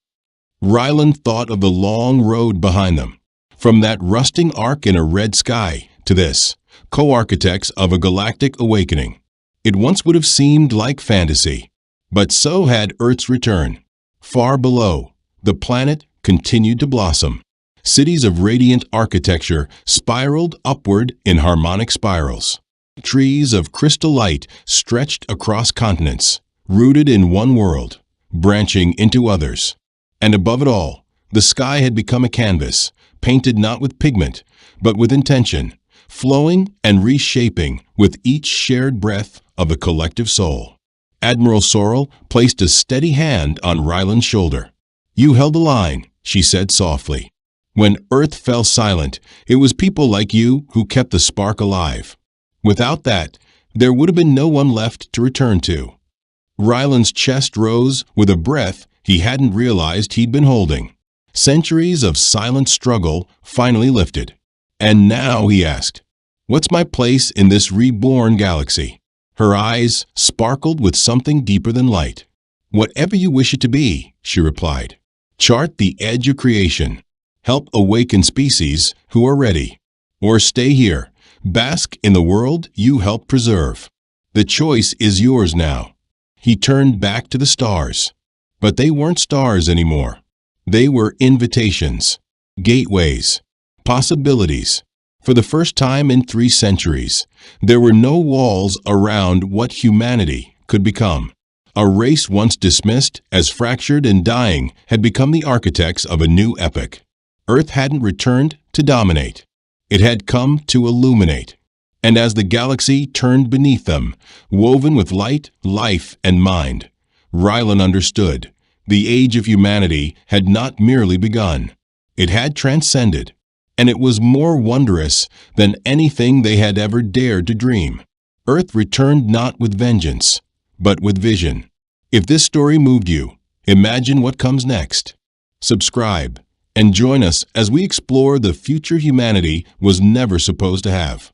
Ryland thought of the long road behind them, from that rusting arc in a red sky to this, co-architects of a galactic awakening. It once would have seemed like fantasy, but so had Earth's return. Far below, the planet continued to blossom. Cities of radiant architecture spiraled upward in harmonic spirals. Trees of crystal light stretched across continents, rooted in one world, branching into others. And above it all, the sky had become a canvas, painted not with pigment, but with intention, flowing and reshaping with each shared breath of a collective soul. Admiral Sorrel placed a steady hand on Ryland's shoulder. "You held the line," she said softly. "When Earth fell silent, it was people like you who kept the spark alive. Without that, there would have been no one left to return to." Ryland's chest rose with a breath he hadn't realized he'd been holding. Centuries of silent struggle finally lifted. "And now," he asked, "what's my place in this reborn galaxy?" Her eyes sparkled with something deeper than light. "Whatever you wish it to be," she replied. "Chart the edge of creation. Help awaken species who are ready. Or stay here, bask in the world you helped preserve. The choice is yours now." He turned back to the stars. But they weren't stars anymore. They were invitations, gateways, possibilities. For the first time in 3 centuries, there were no walls around what humanity could become. A race once dismissed as fractured and dying had become the architects of a new epoch. Earth hadn't returned to dominate. It had come to illuminate. And as the galaxy turned beneath them, woven with light, life, and mind, Ryland understood. The age of humanity had not merely begun. It had transcended. And it was more wondrous than anything they had ever dared to dream. Earth returned not with vengeance, but with vision. If this story moved you, imagine what comes next. Subscribe and join us as we explore the future humanity was never supposed to have.